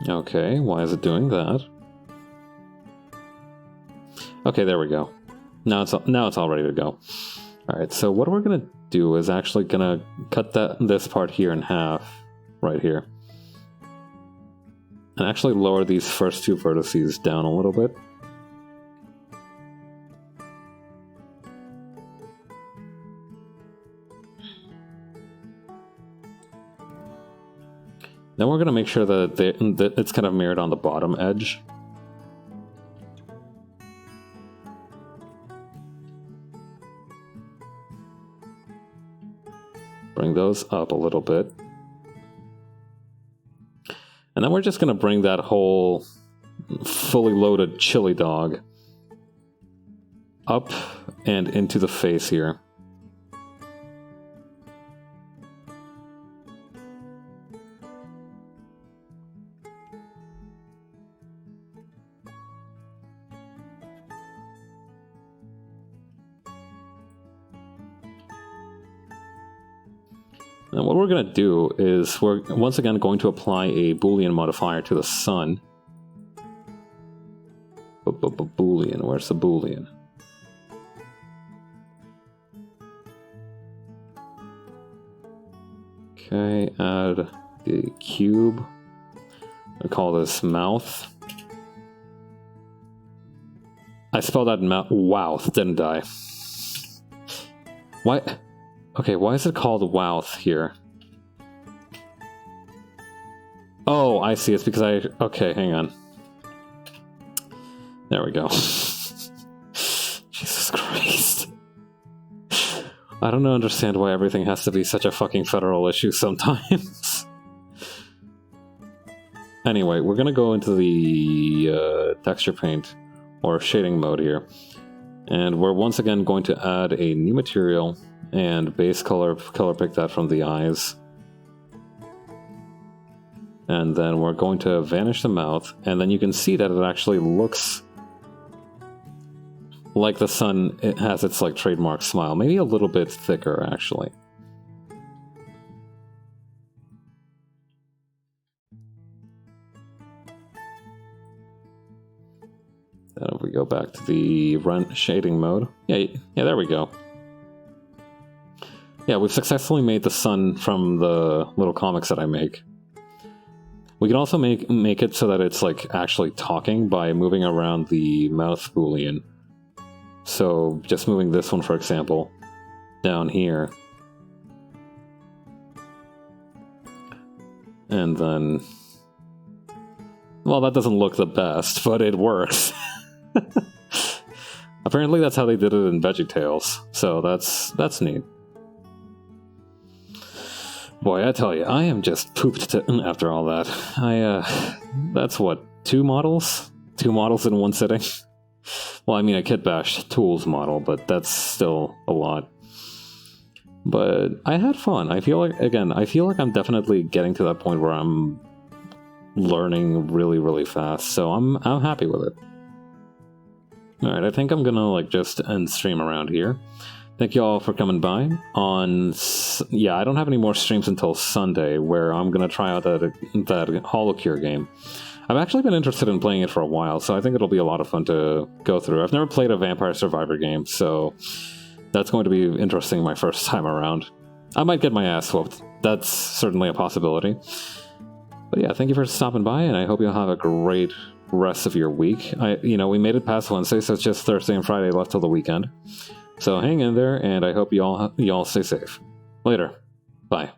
Okay, why is it doing that? Okay, there we go. Now it's all ready to go. All right, so what we're gonna do is actually gonna cut this part here in half, right here, and actually lower these first two vertices down a little bit. Then we're going to make sure that it's kind of mirrored on the bottom edge. Bring those up a little bit. And then we're just going to bring that whole fully loaded chili dog up and into the face here. And what we're going to do is we're once again going to apply a boolean modifier to the sun. Boolean, where's the boolean? Okay, add the cube. I call this mouth. I spelled out wowth, didn't I? Why? Okay, why is it called wowth here? Oh, I see. It's because okay, hang on. There we go. Jesus Christ. I don't understand why everything has to be such a fucking federal issue sometimes. Anyway, we're gonna go into the texture paint, or shading mode here. And we're once again going to add a new material and base color pick that from the eyes. And then we're going to vanish the mouth, and then you can see that it actually looks like the sun. It has its like trademark smile, maybe a little bit thicker actually. Then if we go back to the run shading mode, yeah, there we go. Yeah, we've successfully made the sun from the little comics that I make. We can also make it so that it's like actually talking by moving around the mouth boolean. So just moving this one, for example, down here. And then, well, that doesn't look the best, but it works. Apparently that's how they did it in VeggieTales, so that's neat. Boy, I tell you, I am just pooped after all that. That's what, 2 models? 2 models in one sitting? Well, I mean a kitbash tools model, but that's still a lot. But I had fun. I feel like I'm definitely getting to that point where I'm learning really, really fast, so I'm happy with it. Alright, I think I'm gonna just end stream around here. Thank you all for coming by. I don't have any more streams until Sunday, where I'm gonna try out that Holocure game. I've actually been interested in playing it for a while, so I think it'll be a lot of fun to go through. I've never played a Vampire Survivor game, so that's going to be interesting my first time around. I might get my ass whooped. That's certainly a possibility. But yeah, thank you for stopping by, and I hope you'll have a great rest of your week. We made it past Wednesday, so it's just Thursday and Friday left till the weekend. So hang in there, and I hope you all stay safe. Later. Bye.